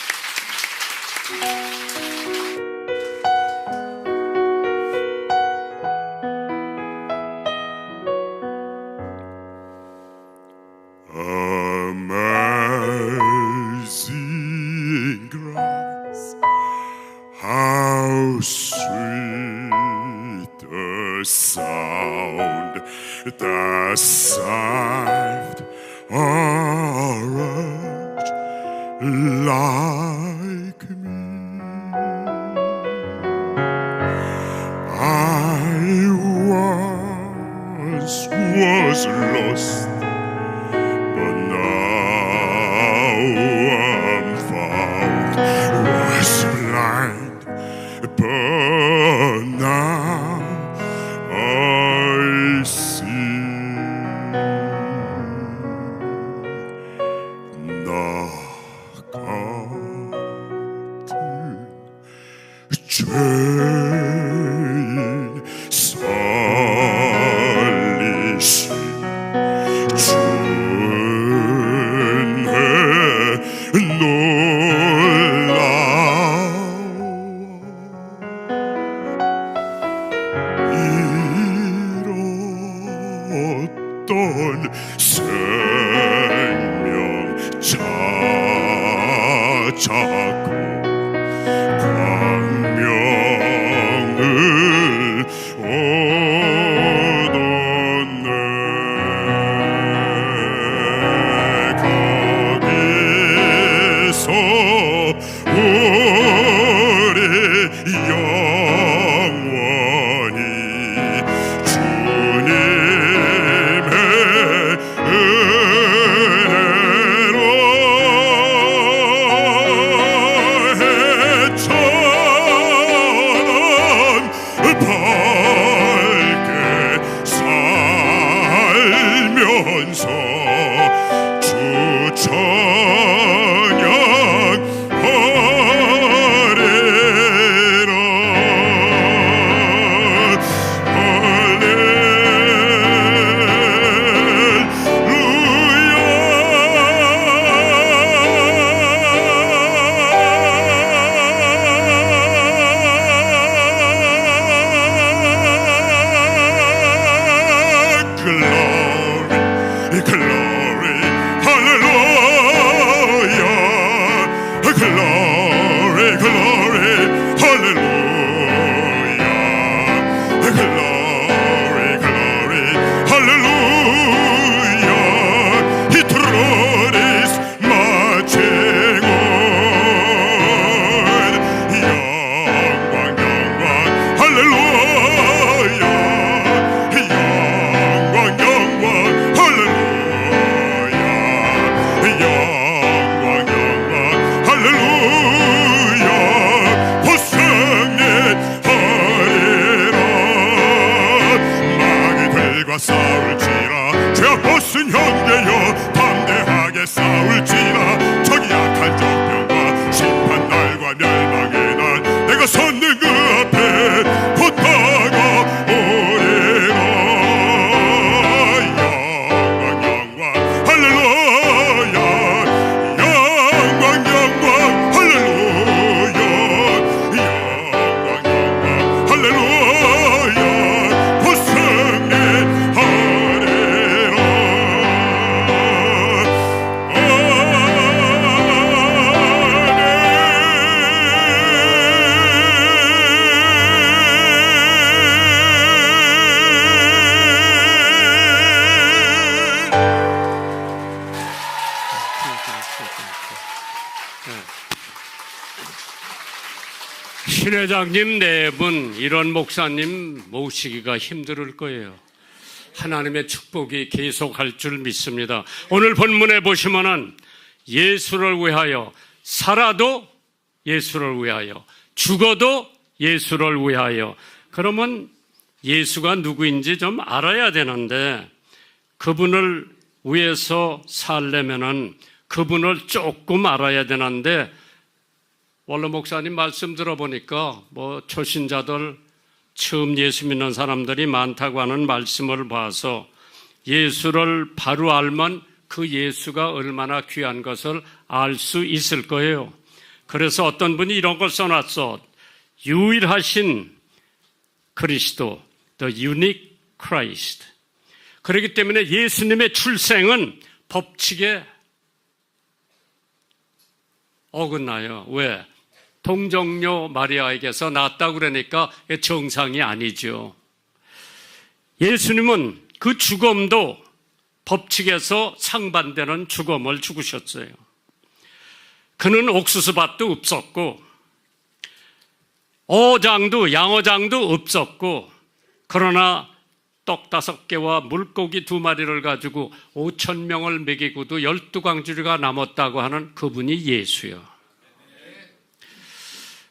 Amazing grace, how sweet the sound that saved a wretch like me. I once was lost, but now I'm found. Was blind, but now I see. 나 같은 죄인 살리신 주은혜 놀라워. 잃었던 생명 찾았고 광명을 얻었네. 거기서 우리 영원히 주님의 은혜로 해처럼 밝게 살면서 주 찬양하리라. Glory, glory, hallelujah. Glory, glory, hallelujah. Glory, glory, hallelujah. He throne is marching on. 영광, 영광, 할렐루야. 영광, 영광, 할렐루야. 영광, 영광, 할렐루야. 호성에 하리라. 마귀들과 싸울지라. 죄 벗은 형제여 담대하게 싸울지라. 저기 약한 적병과 심판날과 멸망의 날 내가 섰는 그 앞에 곧 다가오리라. 영광, 영광, 할렐루야. 영광, 영광, 할렐루야. 영광, 영광, 할렐루야. 호성에 하리라. 신회장님 네 분, 이런 목사님 모시기가 힘들 거예요. 하나님의 축복이 계속할 줄 믿습니다. 오늘 본문에 보시면은 예수를 위하여 살아도 예수를 위하여 죽어도 예수를 위하여. 그러면 예수가 누구인지 좀 알아야 되는데 그분을 위해서 살려면은 그분을 조금 알아야 되는데 원로 목사님 말씀 들어보니까 뭐 초신자들 처음 예수 믿는 사람들이 많다고 하는 말씀을 봐서 예수를 바로 알면 그 예수가 얼마나 귀한 것을 알 수 있을 거예요. 그래서 어떤 분이 이런 걸 써놨어. 유일하신 그리스도, the unique Christ. 그렇기 때문에 예수님의 출생은 법칙에 어긋나요. 왜? 동정녀 마리아에게서 낳았다고 그러니까 정상이 아니죠. 예수님은 그 죽음도 법칙에서 상반되는 죽음을 죽으셨어요. 그는 옥수수밭도 없었고 어장도 양어장도 없었고 그러나 떡 5개와 물고기 2마리를 가지고 5,000명을 먹이고도 12광주리가 남았다고 하는 그분이 예수요.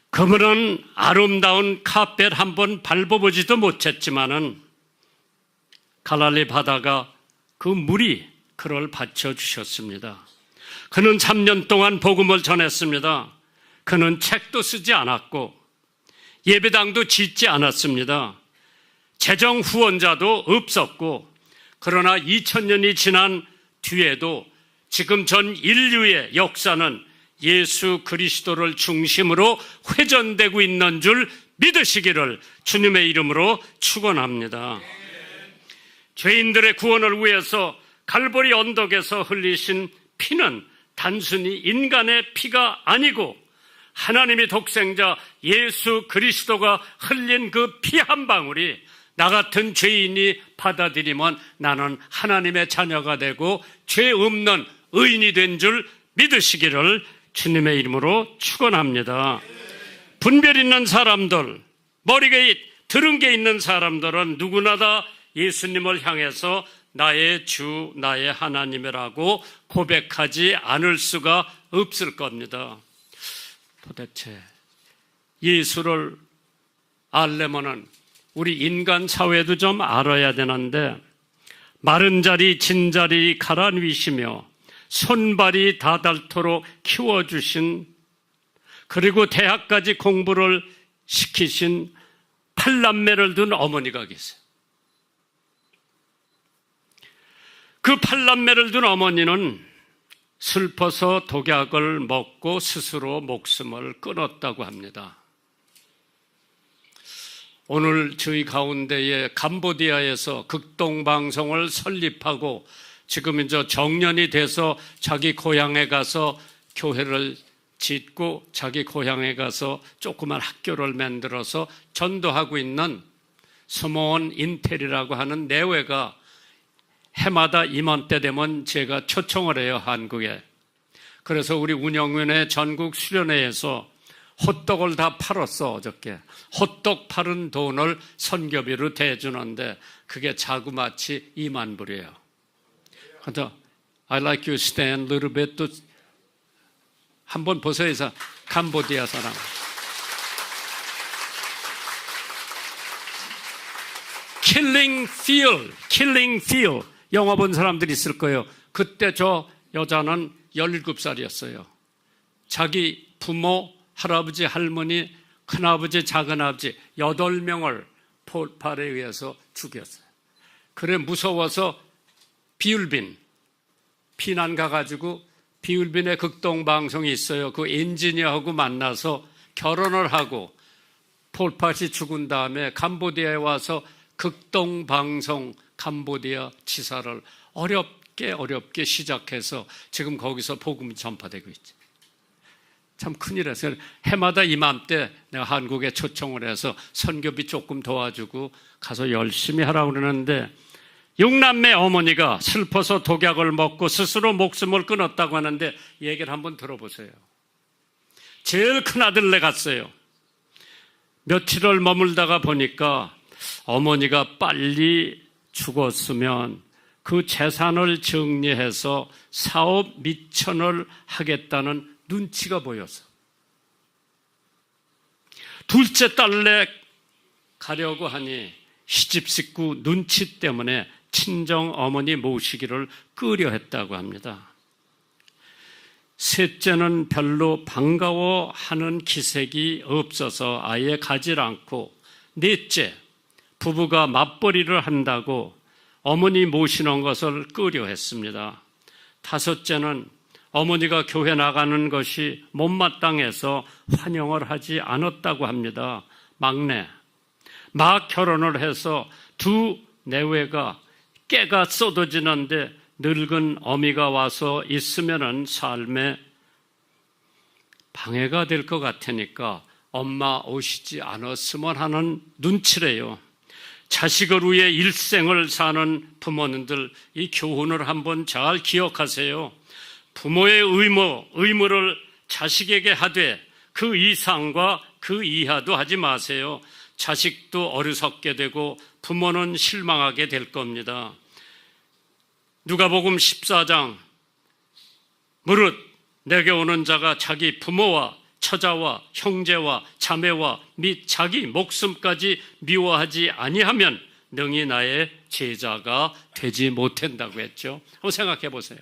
그분은 아름다운 카펫 한번 밟아보지도 못했지만은 갈릴리 바다가 그 물이 그를 받쳐주셨습니다. 그는 3년 동안 복음을 전했습니다. 그는 책도 쓰지 않았고 예배당도 짓지 않았습니다. 재정 후원자도 없었고 그러나 2000년이 지난 뒤에도 지금 전 인류의 역사는 예수 그리스도를 중심으로 회전되고 있는 줄 믿으시기를 주님의 이름으로 축원합니다. 죄인들의 구원을 위해서 갈보리 언덕에서 흘리신 피는 단순히 인간의 피가 아니고 하나님의 독생자 예수 그리스도가 흘린 그 피 한 방울이 나 같은 죄인이 받아들이면 나는 하나님의 자녀가 되고 죄 없는 의인이 된 줄 믿으시기를 주님의 이름으로 축원합니다. 분별 있는 사람들, 머리가 들은 게 있는 사람들은 누구나 다 예수님을 향해서 나의 주, 나의 하나님이라고 고백하지 않을 수가 없을 겁니다. 도대체 예수를 알려면은 우리 인간 사회도 좀 알아야 되는데 마른 자리 진자리 갈아뉘시며 손발이 다 닳도록 키워주신 그리고 대학까지 공부를 시키신 8남매를 둔 어머니가 계세요. 그 8남매를 둔 어머니는 슬퍼서 독약을 먹고 스스로 목숨을 끊었다고 합니다. 오늘 저희 가운데에 캄보디아에서 극동방송을 설립하고 지금 이제 정년이 돼서 자기 고향에 가서 교회를 짓고 자기 고향에 가서 조그만 학교를 만들어서 전도하고 있는 스모원 인텔이라고 하는 내외가 해마다 이맘때 되면 제가 초청을 해요, 한국에. 그래서 우리 운영위원회 전국 수련회에서 호떡을 다 팔았어, 어저께. 호떡 팔은 돈을 선교비로 대주는데 그게 자그마치 2만 불이에요. 그래서 I like you stand a little bit to 한번 보세요, 캄보디아 사람. Killing field. 영화 본 사람들이 있을 거예요. 그때 저 여자는 17살이었어요. 자기 부모, 할아버지, 할머니, 큰아버지, 작은아버지 8명을 폴팔에 의해서 죽였어요. 그래 무서워서 비울빈 피난 가가지고 비울빈에 극동방송이 있어요. 그 엔지니어하고 만나서 결혼을 하고 폴팟이 죽은 다음에 캄보디아에 와서 극동방송 캄보디아 지사를 어렵게 시작해서 지금 거기서 복음이 전파되고 있죠. 참 큰일이었어요. 해마다 이맘때 내가 한국에 초청을 해서 선교비 조금 도와주고 가서 열심히 하라고 그러는데 6남매 어머니가 슬퍼서 독약을 먹고 스스로 목숨을 끊었다고 하는데 얘기를 한번 들어보세요. 제일 큰아들네 갔어요. 며칠을 머물다가 보니까 어머니가 빨리 죽었으면 그 재산을 정리해서 사업 미천을 하겠다는 눈치가 보여서 둘째 딸내 가려고 하니 시집 식구 눈치 때문에 친정 어머니 모시기를 꺼려했다고 합니다. 셋째는 별로 반가워하는 기색이 없어서 아예 가질 않고, 넷째, 부부가 맞벌이를 한다고 어머니 모시는 것을 꺼려했습니다. 다섯째는 어머니가 교회 나가는 것이 못마땅해서 환영을 하지 않았다고 합니다. 막내, 막 결혼을 해서 두 내외가 깨가 쏟아지는데 늙은 어미가 와서 있으면은 삶에 방해가 될 것 같으니까 엄마 오시지 않았으면 하는 눈치래요. 자식을 위해 일생을 사는 부모님들, 이 교훈을 한번 잘 기억하세요. 부모의 의무를 자식에게 하되 그 이상과 그 이하도 하지 마세요. 자식도 어리석게 되고 부모는 실망하게 될 겁니다. 누가복음 14장, 무릇 내게 오는 자가 자기 부모와 처자와 형제와 자매와 및 자기 목숨까지 미워하지 아니하면 능히 나의 제자가 되지 못한다고 했죠. 한번 생각해 보세요.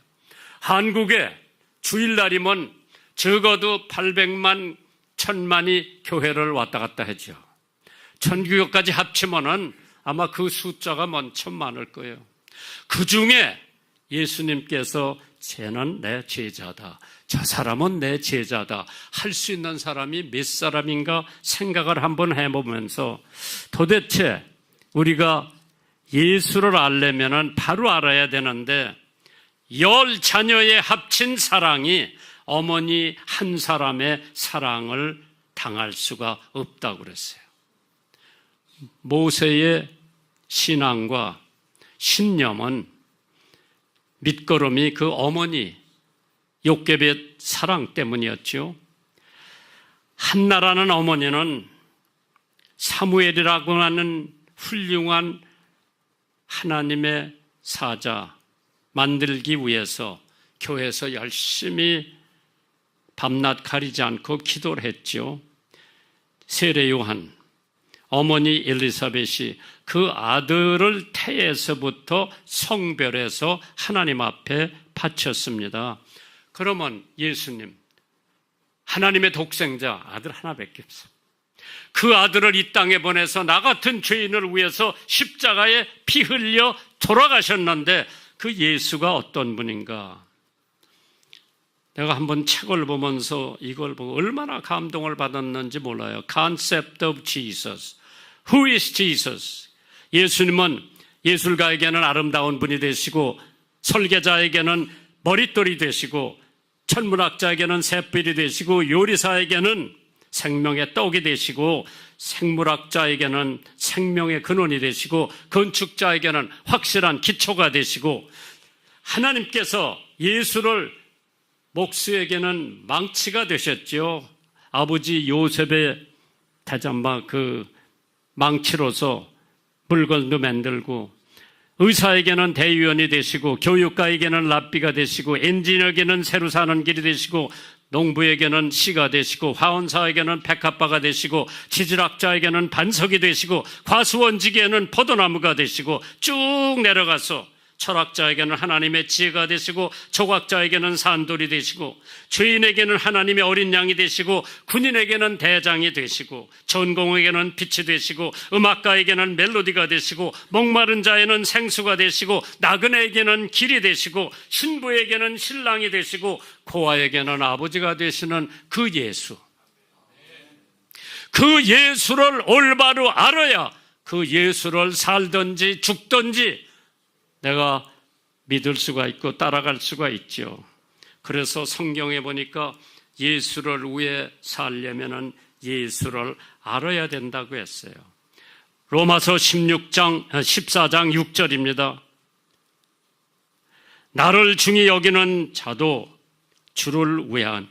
한국에 주일날이면 적어도 800만, 1000만이 교회를 왔다 갔다 하죠. 천주교까지 합치면은 아마 그 숫자가 먼저 많을 거예요. 그 중에 예수님께서 쟤는 내 제자다, 저 사람은 내 제자다 할 수 있는 사람이 몇 사람인가 생각을 한번 해보면서, 도대체 우리가 예수를 알려면 바로 알아야 되는데 10자녀의 합친 사랑이 어머니 한 사람의 사랑을 당할 수가 없다고 그랬어요. 모세의 신앙과 신념은 밑거름이 그 어머니 욥geb의 사랑 때문이었죠. 한나라는 어머니는 사무엘이라고 하는 훌륭한 하나님의 사자 만들기 위해서 교회에서 열심히 밤낮 가리지 않고 기도를 했죠. 세례 요한, 어머니 엘리사벳이 그 아들을 태에서부터 성별해서 하나님 앞에 바쳤습니다. 그러면 예수님, 하나님의 독생자 아들 하나밖에 없어요. 그 아들을 이 땅에 보내서 나 같은 죄인을 위해서 십자가에 피 흘려 돌아가셨는데 그 예수가 어떤 분인가? 내가 한번 책을 보면서 이걸 보고 얼마나 감동을 받았는지 몰라요. Concept of Jesus. Who is Jesus? 예수님은 예술가에게는 아름다운 분이 되시고, 설계자에게는 머릿돌이 되시고, 천문학자에게는 샛별이 되시고, 요리사에게는 생명의 떡이 되시고, 생물학자에게는 생명의 근원이 되시고, 건축자에게는 확실한 기초가 되시고, 하나님께서 예수를 목수에게는 망치가 되셨죠. 아버지 요셉의 대잠마 그 망치로서 물건도 만들고, 의사에게는 대의원이 되시고, 교육가에게는 랍비가 되시고, 엔지니어에게는 새로 사는 길이 되시고, 농부에게는 씨가 되시고, 화원사에게는 백합화가 되시고, 지질학자에게는 반석이 되시고, 과수원지기에는 포도나무가 되시고, 쭉 내려가서 철학자에게는 하나님의 지혜가 되시고, 조각자에게는 산돌이 되시고, 죄인에게는 하나님의 어린 양이 되시고, 군인에게는 대장이 되시고, 전공에게는 빛이 되시고, 음악가에게는 멜로디가 되시고, 목마른 자에는 생수가 되시고, 나그네에게는 길이 되시고, 신부에게는 신랑이 되시고, 고아에게는 아버지가 되시는 그 예수. 그 예수를 올바로 알아야 그 예수를 살든지 죽든지 내가 믿을 수가 있고 따라갈 수가 있죠. 그래서 성경에 보니까 예수를 위해 살려면 예수를 알아야 된다고 했어요. 로마서 14장 6절입니다. 나를 중히 여기는 자도 주를 위하여,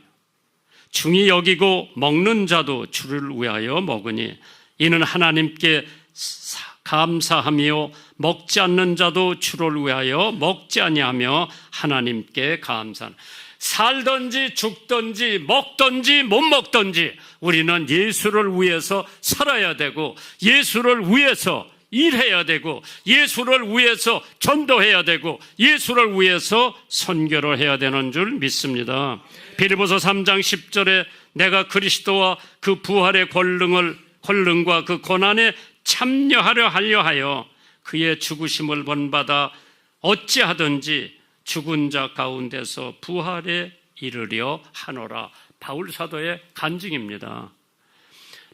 중히 여기고 먹는 자도 주를 위하여 먹으니 이는 하나님께 감사하며 먹지 않는 자도 주를 위하여 먹지 아니하며 하나님께 감사하는. 살든지 죽든지 먹든지 못 먹든지 우리는 예수를 위해서 살아야 되고 예수를 위해서 일해야 되고 예수를 위해서 전도해야 되고 예수를 위해서 선교를 해야 되는 줄 믿습니다. 빌립보서 3장 10절에 내가 그리스도와 그 부활의 권능과 그 고난에 참여하려 하여 그의 죽으심을 본받아 어찌하든지 죽은 자 가운데서 부활에 이르려 하노라. 바울 사도의 간증입니다.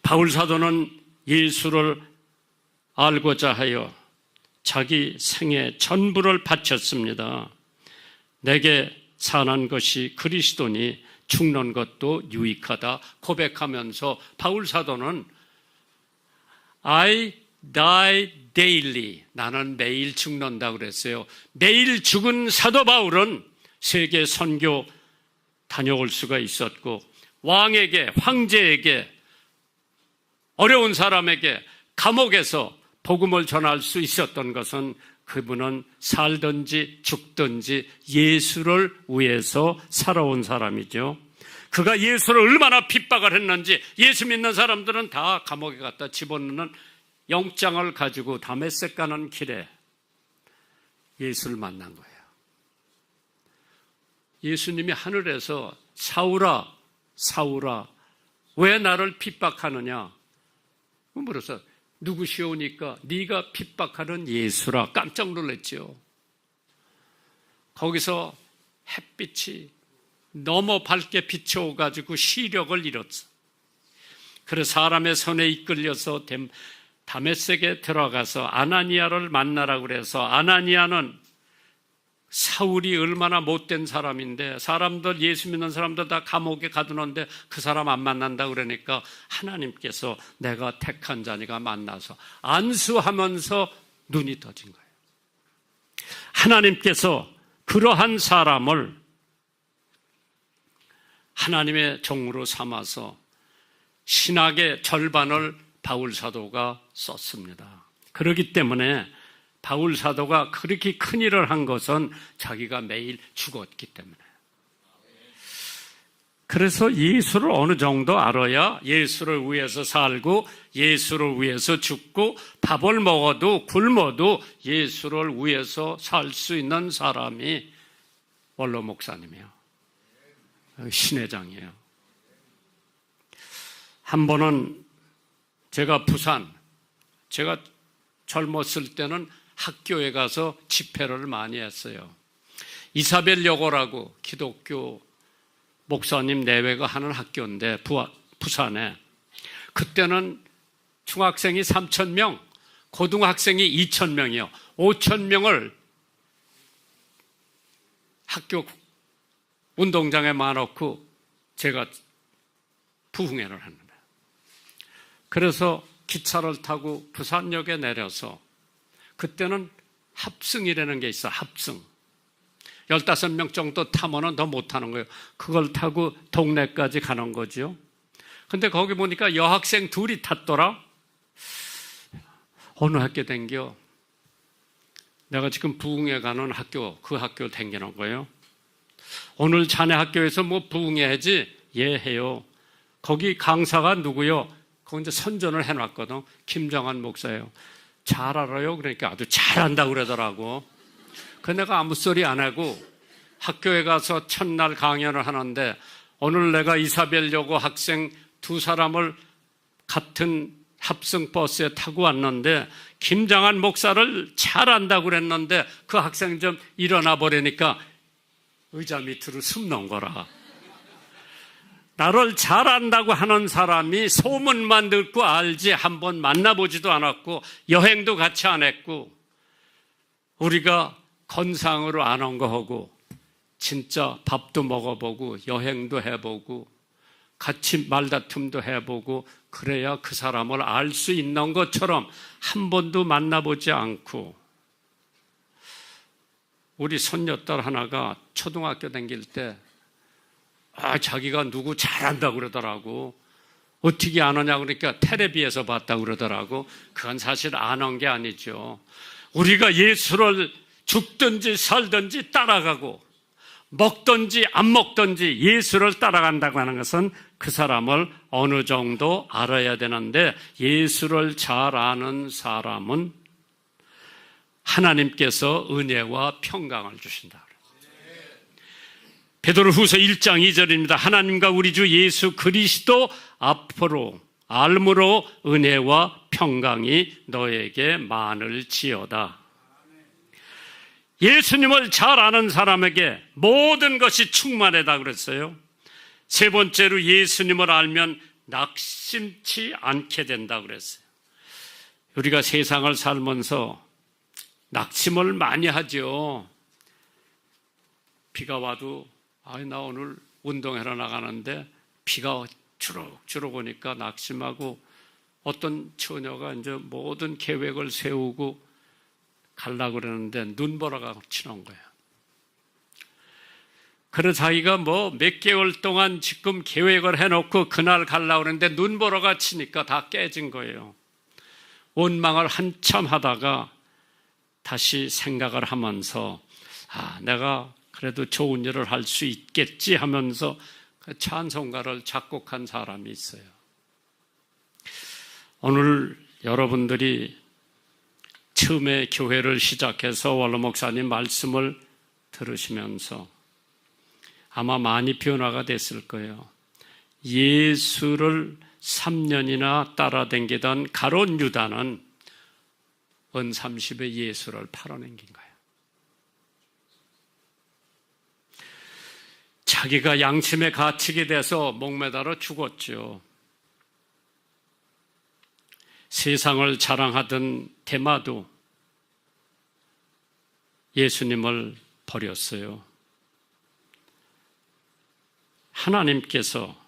바울 사도는 예수를 알고자 하여 자기 생애 전부를 바쳤습니다. 내게 사는 것이 그리스도니 죽는 것도 유익하다 고백하면서 바울 사도는 I die daily. 나는 매일 죽는다고 그랬어요. 매일 죽은 사도 바울은 세계 선교 다녀올 수가 있었고 왕에게, 황제에게, 어려운 사람에게 감옥에서 복음을 전할 수 있었던 것은 그분은 살든지 죽든지 예수를 위해서 살아온 사람이죠. 그가 예수를 얼마나 핍박을 했는지 예수 믿는 사람들은 다 감옥에 갖다 집어넣는 영장을 가지고 다메섹 가는 길에 예수를 만난 거예요. 예수님이 하늘에서 사울아, 사울아, 왜 나를 핍박하느냐? 물어서 누구시오니까 네가 핍박하는 예수라. 깜짝 놀랐죠. 거기서 햇빛이 너무 밝게 비춰가지고 시력을 잃었어. 그래서 사람의 손에 이끌려서 다메섹에 들어가서 아나니아를 만나라고 그래서 아나니아는 사울이 얼마나 못된 사람인데 사람들 예수 믿는 사람들 다 감옥에 가두는데 그 사람 안 만난다 그러니까 하나님께서 내가 택한 자니가 만나서 안수하면서 눈이 떠진 거예요. 하나님께서 그러한 사람을 하나님의 종으로 삼아서 신학의 절반을 바울 사도가 썼습니다. 그렇기 때문에 바울 사도가 그렇게 큰 일을 한 것은 자기가 매일 죽었기 때문에. 그래서 예수를 어느 정도 알아야 예수를 위해서 살고 예수를 위해서 죽고 밥을 먹어도 굶어도 예수를 위해서 살 수 있는 사람이 원로 목사님이에요. 신회장이에요. 한 번은 제가 제가 젊었을 때는 학교에 가서 집회를 많이 했어요. 이사벨 여고라고 기독교 목사님 내외가 하는 학교인데 부산에 그때는 중학생이 3,000명, 고등학생이 2,000명이요. 5,000명을 학교 운동장에 모아놓고 제가 부흥회를 합니다. 그래서 기차를 타고 부산역에 내려서 그때는 합승이라는 게 있어. 합승 15명 정도 타면은 더 못 타는 거예요. 그걸 타고 동네까지 가는 거죠. 근데 거기 보니까 여학생 둘이 탔더라. 어느 학교 댕겨? 내가 지금 부흥회 가는 학교, 그 학교 댕기는 거예요. 오늘 자네 학교에서 뭐 부흥회 하지? 예, 해요. 거기 강사가 누구요? 거기 이제 선전을 해놨거든. 김정한 목사예요. 잘 알아요. 그러니까 아주 잘한다고 그러더라고. 그 내가 아무 소리 안 하고 학교에 가서 첫날 강연을 하는데 오늘 내가 이사벨 여고 학생 두 사람을 같은 합승 버스에 타고 왔는데 김정한 목사를 잘 안다고 그랬는데 그 학생 좀 일어나 버리니까 의자 밑으로 숨는 거라. 나를 잘 안다고 하는 사람이 소문만 듣고 알지 한번 만나보지도 않았고 여행도 같이 안 했고 우리가 건상으로 아는 거 하고 진짜 밥도 먹어보고 여행도 해보고 같이 말다툼도 해보고 그래야 그 사람을 알 수 있는 것처럼 한 번도 만나보지 않고 우리 손녀딸 하나가 초등학교 다닐 때 자기가 누구 잘한다고 그러더라고. 어떻게 안 오냐 그러니까 텔레비에서 봤다고 그러더라고. 그건 사실 안 온 게 아니죠. 우리가 예수를 죽든지 살든지 따라가고 먹든지 안 먹든지 예수를 따라간다고 하는 것은 그 사람을 어느 정도 알아야 되는데, 예수를 잘 아는 사람은 하나님께서 은혜와 평강을 주신다. 베드로후서 1장 2절입니다. 하나님과 우리 주 예수 그리스도 앞으로 알므로 은혜와 평강이 너에게 많을지어다. 예수님을 잘 아는 사람에게 모든 것이 충만하다 그랬어요. 세 번째로 예수님을 알면 낙심치 않게 된다 그랬어요. 우리가 세상을 살면서 낙심을 많이 하죠. 비가 와도 나 오늘 운동하러 나가는데 비가 주룩주룩 오니까 낙심하고, 어떤 처녀가 이제 모든 계획을 세우고 가려고 그러는데 눈보라가 치는 거예요. 그래 자기가 몇 개월 동안 지금 계획을 해놓고 그날 가려고 그러는데 눈보라가 치니까 다 깨진 거예요. 원망을 한참 하다가 다시 생각을 하면서 내가 그래도 좋은 일을 할 수 있겠지 하면서 그 찬송가를 작곡한 사람이 있어요. 오늘 여러분들이 처음에 교회를 시작해서 원로 목사님 말씀을 들으시면서 아마 많이 변화가 됐을 거예요. 예수를 3년이나 따라다니던 가룟 유다는 은 30에 예수를 팔아넘긴 거예요. 자기가 양심에 갇히게 돼서 목매달아 죽었죠. 세상을 자랑하던 데마도 예수님을 버렸어요. 하나님께서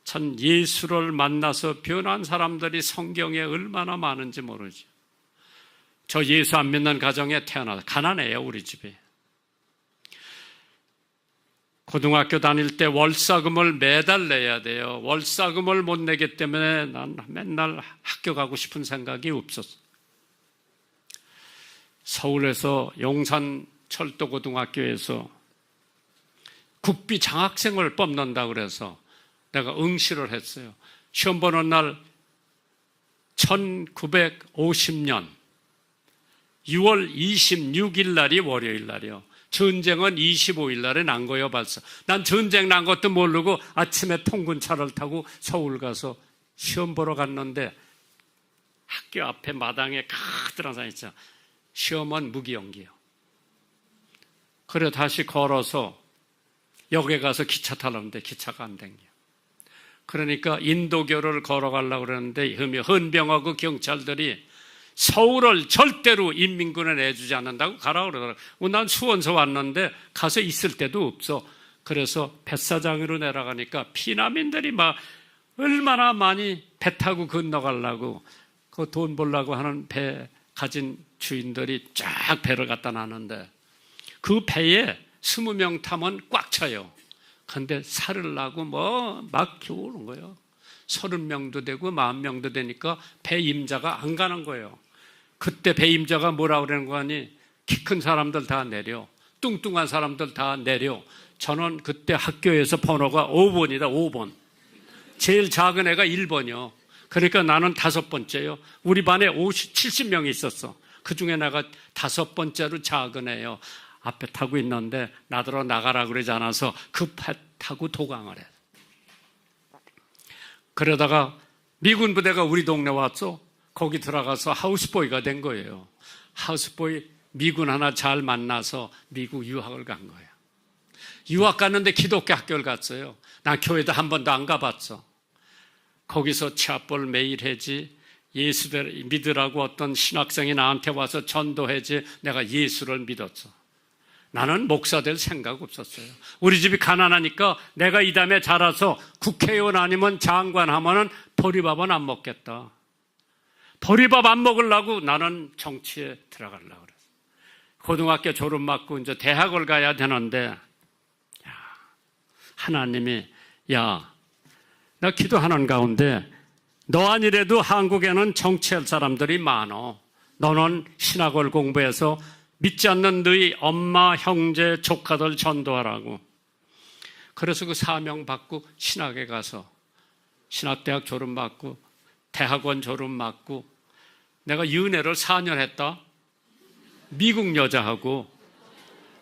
참 예수를 만나서 변한 사람들이 성경에 얼마나 많은지 모르죠. 저 예수 안 믿는 가정에 태어나서 가난해요, 우리 집에. 고등학교 다닐 때 월사금을 매달 내야 돼요. 월사금을 못 내기 때문에 난 맨날 학교 가고 싶은 생각이 없었어. 서울에서 용산 철도고등학교에서 국비 장학생을 뽑는다고 그래서 내가 응시를 했어요. 시험 보는 날 1950년 6월 26일 날이 월요일 날이요. 전쟁은 25일 날에 난 거예요, 벌써. 난 전쟁 난 것도 모르고 아침에 통근차를 타고 서울 가서 시험 보러 갔는데 학교 앞에 마당에 커다란 산 있죠. 시험은 무기연기요. 그래 다시 걸어서 역에 가서 기차 타려는데 기차가 안 댕겨. 그러니까 인도교를 걸어가려고 그러는데 헌병하고 경찰들이 서울을 절대로 인민군에 내주지 않는다고 가라 그러더라고요. 난 수원서 왔는데 가서 있을 데도 없어. 그래서 뱃사장으로 내려가니까 피난민들이 막 얼마나 많이 배 타고 건너가려고 그 돈 벌려고 하는 배 가진 주인들이 쫙 배를 갖다 놨는데 그 배에 20명 타면 꽉 차요. 근데 살을 나고 막 겨우는 거예요. 30명도 되고 40명도 되니까 배 임자가 안 가는 거예요. 그때 배 임자가 뭐라고 그러는 거 아니? 키 큰 사람들 다 내려, 뚱뚱한 사람들 다 내려. 저는 그때 학교에서 번호가 5번이다 5번. 제일 작은 애가 1번이요. 그러니까 나는 5번째요. 우리 반에 70명이 있었어. 그중에 내가 5번째로 작은 애요. 앞에 타고 있는데 나더러 나가라 그러지 않아서 그 배 타고 도강을 해. 그러다가 미군 부대가 우리 동네 왔어. 거기 들어가서 하우스보이가 된 거예요. 하우스보이 미군 하나 잘 만나서 미국 유학을 간 거예요. 유학 갔는데 기독교 학교를 갔어요. 난 교회도 한 번도 안 가봤어. 거기서 치아볼 매일 해지, 예수 믿으라고 어떤 신학생이 나한테 와서 전도해지, 내가 예수를 믿었어. 나는 목사 될 생각 없었어요. 우리 집이 가난하니까 내가 이 다음에 자라서 국회의원 아니면 장관 하면은 보리밥은 안 먹겠다. 보리밥 안 먹으려고 나는 정치에 들어가려고 그랬어. 고등학교 졸업 맞고 이제 대학을 가야 되는데, 하나님이, 내가 기도하는 가운데 너 아니래도 한국에는 정치할 사람들이 많어. 너는 신학을 공부해서 믿지 않는 너희 엄마, 형제, 조카들 전도하라고. 그래서 그 사명 받고 신학에 가서 신학대학 졸업 받고 대학원 졸업 받고 내가 연애를 4년 했다. 미국 여자하고.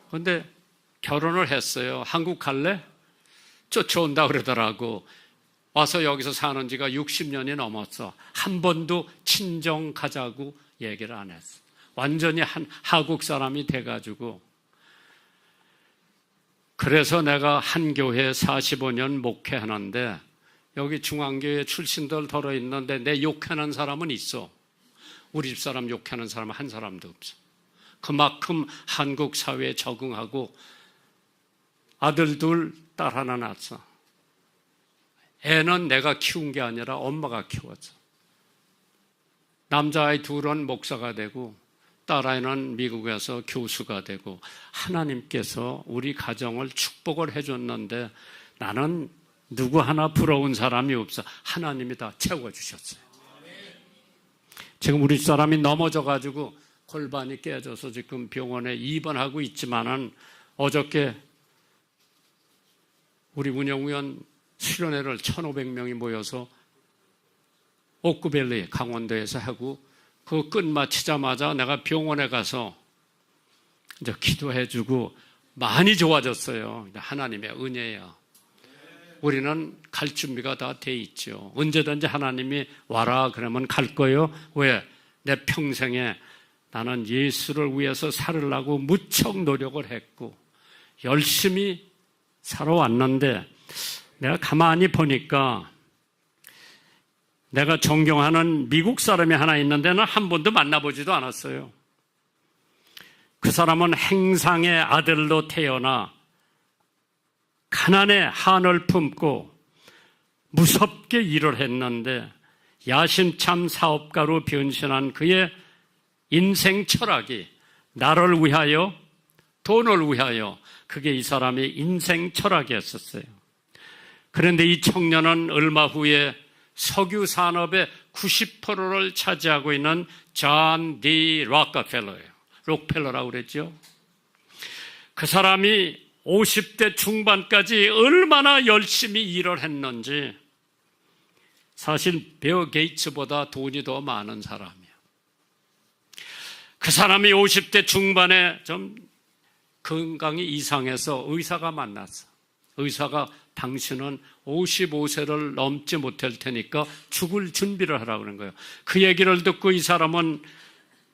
그런데 결혼을 했어요. 한국 갈래? 쫓아온다 그러더라고. 와서 여기서 사는 지가 60년이 넘었어. 한 번도 친정 가자고 얘기를 안 했어. 완전히 한국 사람이 돼가지고. 그래서 내가 한 교회에 45년 목회하는데 여기 중앙교회 출신들 덜어 있는데 내 욕하는 사람은 있어. 우리 집사람 욕하는 사람은 한 사람도 없어. 그만큼 한국 사회에 적응하고 아들 둘, 딸 하나 낳았어. 애는 내가 키운 게 아니라 엄마가 키웠어. 남자아이 둘은 목사가 되고 딸아이는 미국에서 교수가 되고 하나님께서 우리 가정을 축복을 해줬는데 나는 누구 하나 부러운 사람이 없어. 하나님이 다 채워주셨어요. 지금 우리 사람이 넘어져가지고 골반이 깨져서 지금 병원에 입원하고 있지만은 어저께 우리 운영위원 수련회를 1,500명이 모여서 오크밸리 강원도에서 하고 그거 끝마치자마자 내가 병원에 가서 이제 기도해주고 많이 좋아졌어요. 하나님의 은혜야. 우리는 갈 준비가 다 돼 있죠. 언제든지 하나님이 와라 그러면 갈 거예요. 왜? 내 평생에 나는 예수를 위해서 살으려고 무척 노력을 했고 열심히 살아왔는데 내가 가만히 보니까 내가 존경하는 미국 사람이 하나 있는데 는 한 번도 만나보지도 않았어요. 그 사람은 행상의 아들로 태어나 가난의 한을 품고 무섭게 일을 했는데 야심찬 사업가로 변신한 그의 인생 철학이 나를 위하여 돈을 위하여 그게 이 사람의 인생 철학이었었어요. 그런데 이 청년은 얼마 후에 석유 산업의 90%를 차지하고 있는 존 D. 록펠러예요. 록펠러라고 그랬죠. 그 사람이 50대 중반까지 얼마나 열심히 일을 했는지 사실 빌 게이츠보다 돈이 더 많은 사람이에요. 그 사람이 50대 중반에 좀 건강이 이상해서 의사가 만났어. 의사가 당신은 55세를 넘지 못할 테니까 죽을 준비를 하라고 그런 거예요. 그 얘기를 듣고 이 사람은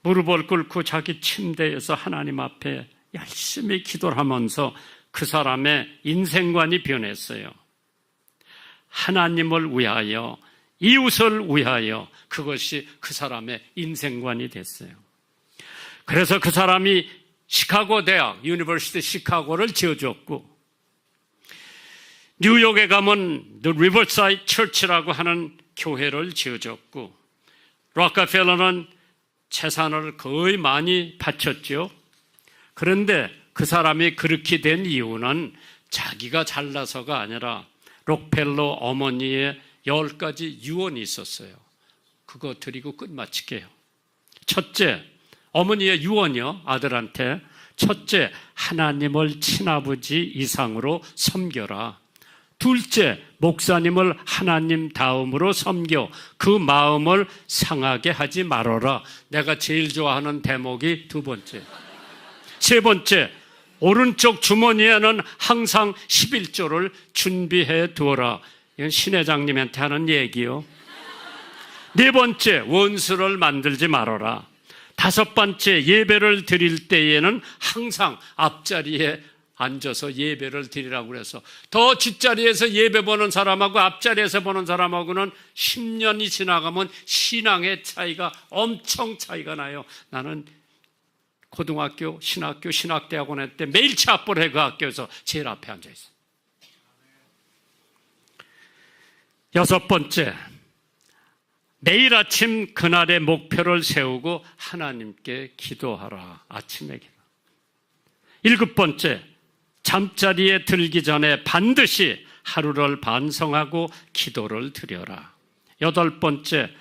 무릎을 꿇고 자기 침대에서 하나님 앞에 열심히 기도를 하면서 그 사람의 인생관이 변했어요. 하나님을 위하여, 이웃을 위하여, 그것이 그 사람의 인생관이 됐어요. 그래서 그 사람이 시카고 대학, 유니버시티 시카고를 지어줬고 뉴욕에 가면 The Riverside Church라고 하는 교회를 지어줬고 록펠러는 재산을 거의 많이 바쳤죠. 그런데 그 사람이 그렇게 된 이유는 자기가 잘나서가 아니라 록펠러 어머니의 10가지 유언이 있었어요. 그거 드리고 끝마칠게요. 첫째, 어머니의 유언이요. 아들한테. 첫째, 하나님을 친아버지 이상으로 섬겨라. 둘째, 목사님을 하나님 다음으로 섬겨 그 마음을 상하게 하지 말아라. 내가 제일 좋아하는 대목이 두 번째. 세 번째, 오른쪽 주머니에는 항상 11조를 준비해 두어라. 이건 신회장님한테 하는 얘기요. 네 번째, 원수를 만들지 말아라. 다섯 번째, 예배를 드릴 때에는 항상 앞자리에 앉아서 예배를 드리라고 그래서 더 뒷자리에서 예배 보는 사람하고 앞자리에서 보는 사람하고는 10년이 지나가면 신앙의 차이가 엄청 차이가 나요. 나는 고등학교, 신학교, 신학대학원 때 매일 차업을 해 그 학교에서 제일 앞에 앉아있어요. 여섯 번째, 매일 아침 그날의 목표를 세우고 하나님께 기도하라. 아침에 기도. 일곱 번째, 잠자리에 들기 전에 반드시 하루를 반성하고 기도를 드려라. 8번째,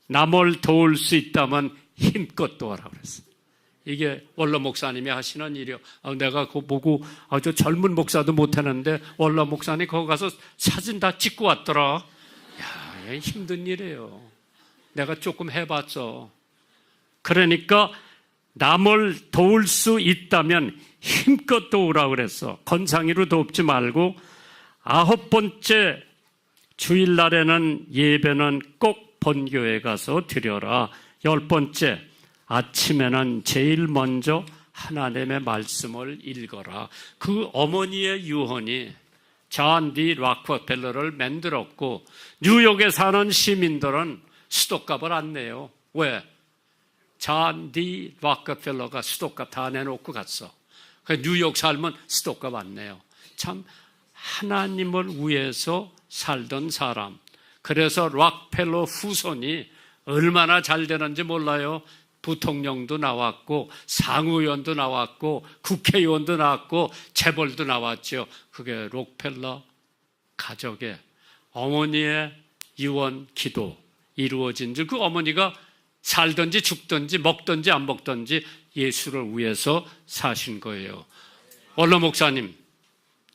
남을 도울 수 있다면 힘껏 도와라 그랬어요. 이게 원로 목사님이 하시는 일이요. 내가 그거 보고 저 젊은 목사도 못하는데 원로 목사님 거기 가서 사진 다 찍고 왔더라. 야, 힘든 일이에요. 내가 조금 해봤어. 그러니까 남을 도울 수 있다면 힘껏 도우라 그랬어. 건상이로 돕지 말고. 9번째, 주일날에는 예배는 꼭 본교회 가서 드려라. 10번째, 아침에는 제일 먼저 하나님의 말씀을 읽어라. 그 어머니의 유언이 존 D 락펠러를 만들었고, 뉴욕에 사는 시민들은 수도값을 안 내요. 왜? 존 D 락펠러가 수도값 다 내놓고 갔어. 뉴욕 살면 수도값 안 내요. 참 하나님을 위해서 살던 사람. 그래서 락펠러 후손이 얼마나 잘 되는지 몰라요. 부통령도 나왔고 상의원도 나왔고 국회의원도 나왔고 재벌도 나왔죠. 그게 록펠러 가족의 어머니의 유언 기도 이루어진 줄, 그 어머니가 살든지 죽든지 먹든지 안 먹든지 예수를 위해서 사신 거예요. 원로 목사님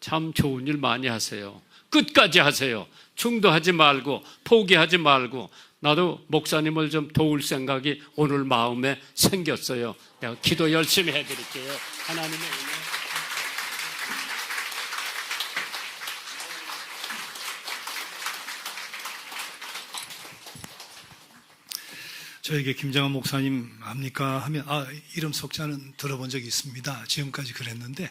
참 좋은 일 많이 하세요. 끝까지 하세요. 중도하지 말고 포기하지 말고. 나도 목사님을 좀 도울 생각이 오늘 마음에 생겼어요. 내가 기도 열심히 해드릴게요. 하나님의 은혜. 저에게 김장한 목사님 압니까? 하면 이름 석자는 들어본 적이 있습니다. 지금까지 그랬는데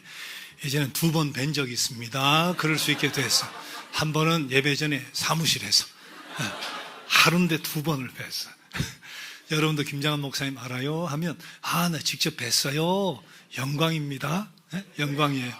이제는 2번 뵌 적이 있습니다. 그럴 수 있게 됐어. 한 번은 예배 전에 사무실에서 하루인데 2번을 뵀어. 여러분도 김장한 목사님 알아요? 하면 나 직접 뵀어요. 영광입니다. 네? 영광이에요.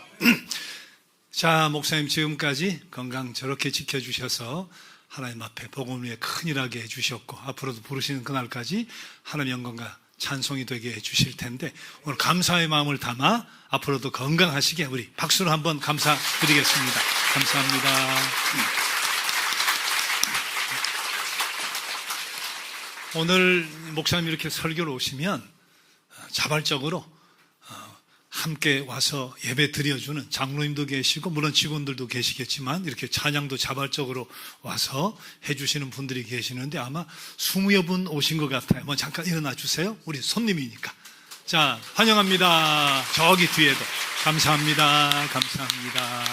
자, 목사님 지금까지 건강 저렇게 지켜주셔서 하나님 앞에 복음을 위해 큰일하게 해주셨고 앞으로도 부르시는 그날까지 하나님 영광과 찬송이 되게 해주실 텐데 오늘 감사의 마음을 담아 앞으로도 건강하시게 우리 박수로 한번 감사드리겠습니다. 감사합니다. 오늘 목사님 이렇게 설교를 오시면 자발적으로 함께 와서 예배 드려주는 장로님도 계시고 물론 직원들도 계시겠지만 이렇게 찬양도 자발적으로 와서 해주시는 분들이 계시는데 아마 20여 분 오신 것 같아요. 잠깐 일어나 주세요. 우리 손님이니까. 자, 환영합니다. 저기 뒤에도. 감사합니다. 감사합니다.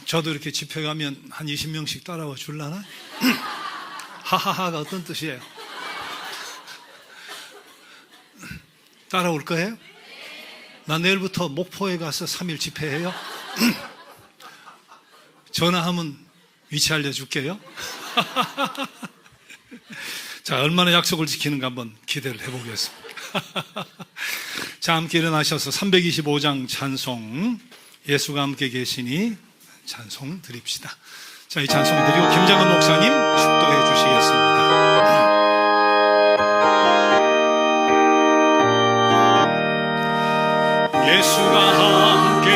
저도 이렇게 집회 가면 한 20명씩 따라와 줄라나? 하하하가 어떤 뜻이에요? 따라올 거예요? 나 내일부터 목포에 가서 3일 집회해요? 전화하면 위치 알려줄게요. 자, 얼마나 약속을 지키는가 한번 기대를 해보겠습니다. 자, 함께 일어나셔서 325장 찬송, 예수가 함께 계시니 찬송 드립시다. 자, 이 찬송 드리고 김장한 목사님 축도해 주시겠습니다. 예수가 함께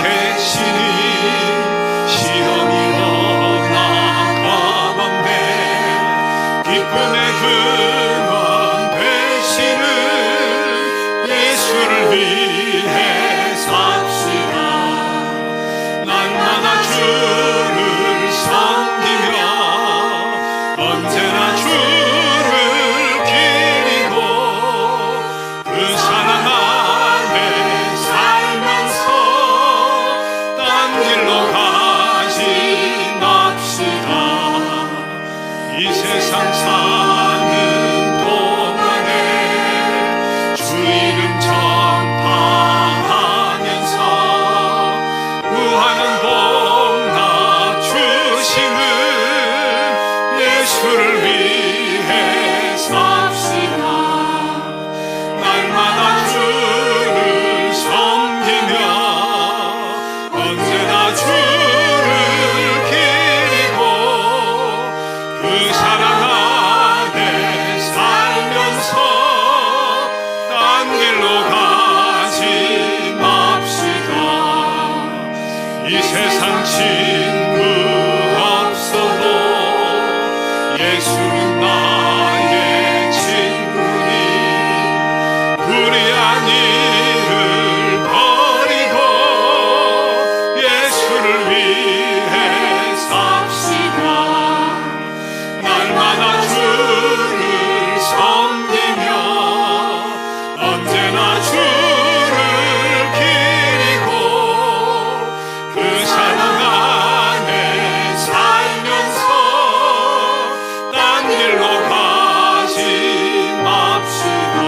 계시니 시험이 너나 가건대 기쁨의 근원 되시는 예수를 위해 삽시다. 날마다 주를 섬기며 언제나 주를 기리고 그 사랑 안에 살면서 세상 친구 없어도 예수는 나의 친구니 불의한 일을 버리고 예수를 위해 삽시다. 날마다 주를 섬기며 언제나 주를 기리고 그 사랑 안에 살면서 딴 길로 가지 맙시다.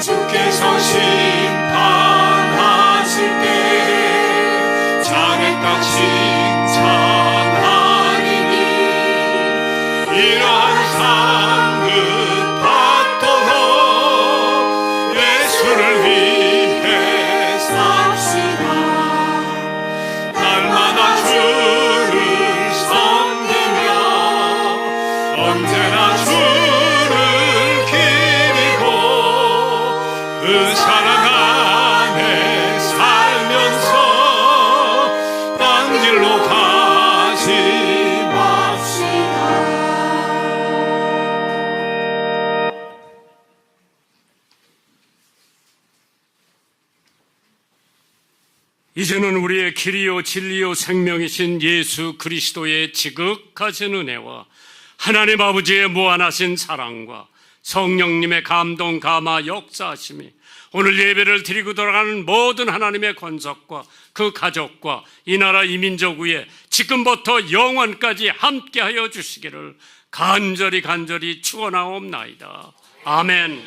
주께서 심판하실 때 잘했다 칭찬하리니 이러한 상급 받도록 예수를 위해 삽시다. 날마다 주를 섬기며 언제나 주를 기리고 그 사랑 안에 살면서 딴 길로 가지 맙시다. 이제는 우리의 길이요 진리요 생명이신 예수 그리스도의 지극하신 은혜와 하나님 아버지의 무한하신 사랑과 성령님의 감동 감화 역사하심이 오늘 예배를 드리고 돌아가는 모든 하나님의 권속과 그 가족과 이 나라 이민족 위에 지금부터 영원까지 함께하여 주시기를 간절히 축원하옵나이다. 아멘.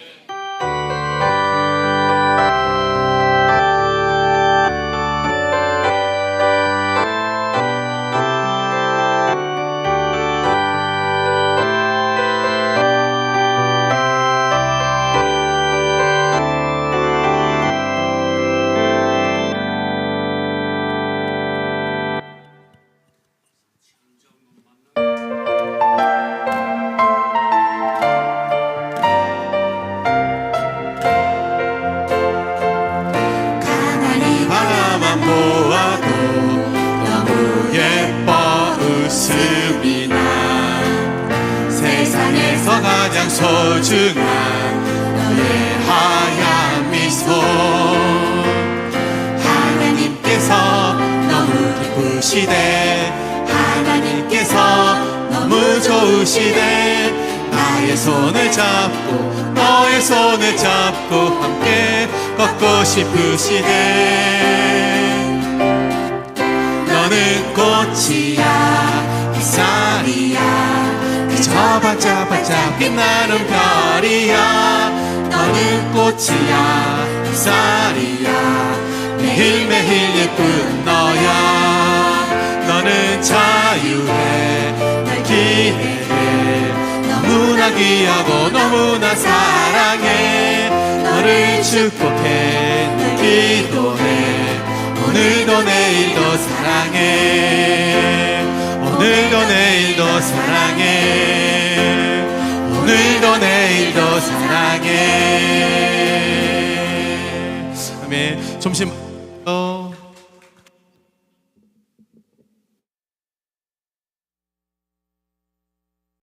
가장 소중한 너의 하얀 미소 하나님께서 너무 기쁘시대 하나님께서 너무 좋으시대 나의 손을 잡고 너의 손을 잡고 함께 걷고 싶으시대 너는 꽃이야 햇살이야 저 반짝반짝 빛나는 별이야 너는 꽃이야 햇살이야 매일매일 예쁜 너야 너는 자유해 날 기대해 너무나 귀하고 너무나 사랑해 너를 축복해 날 기도해 오늘도 내일도 사랑해 오늘도 내일도 사랑해 오늘도 내일도 사랑해 아멘. 점심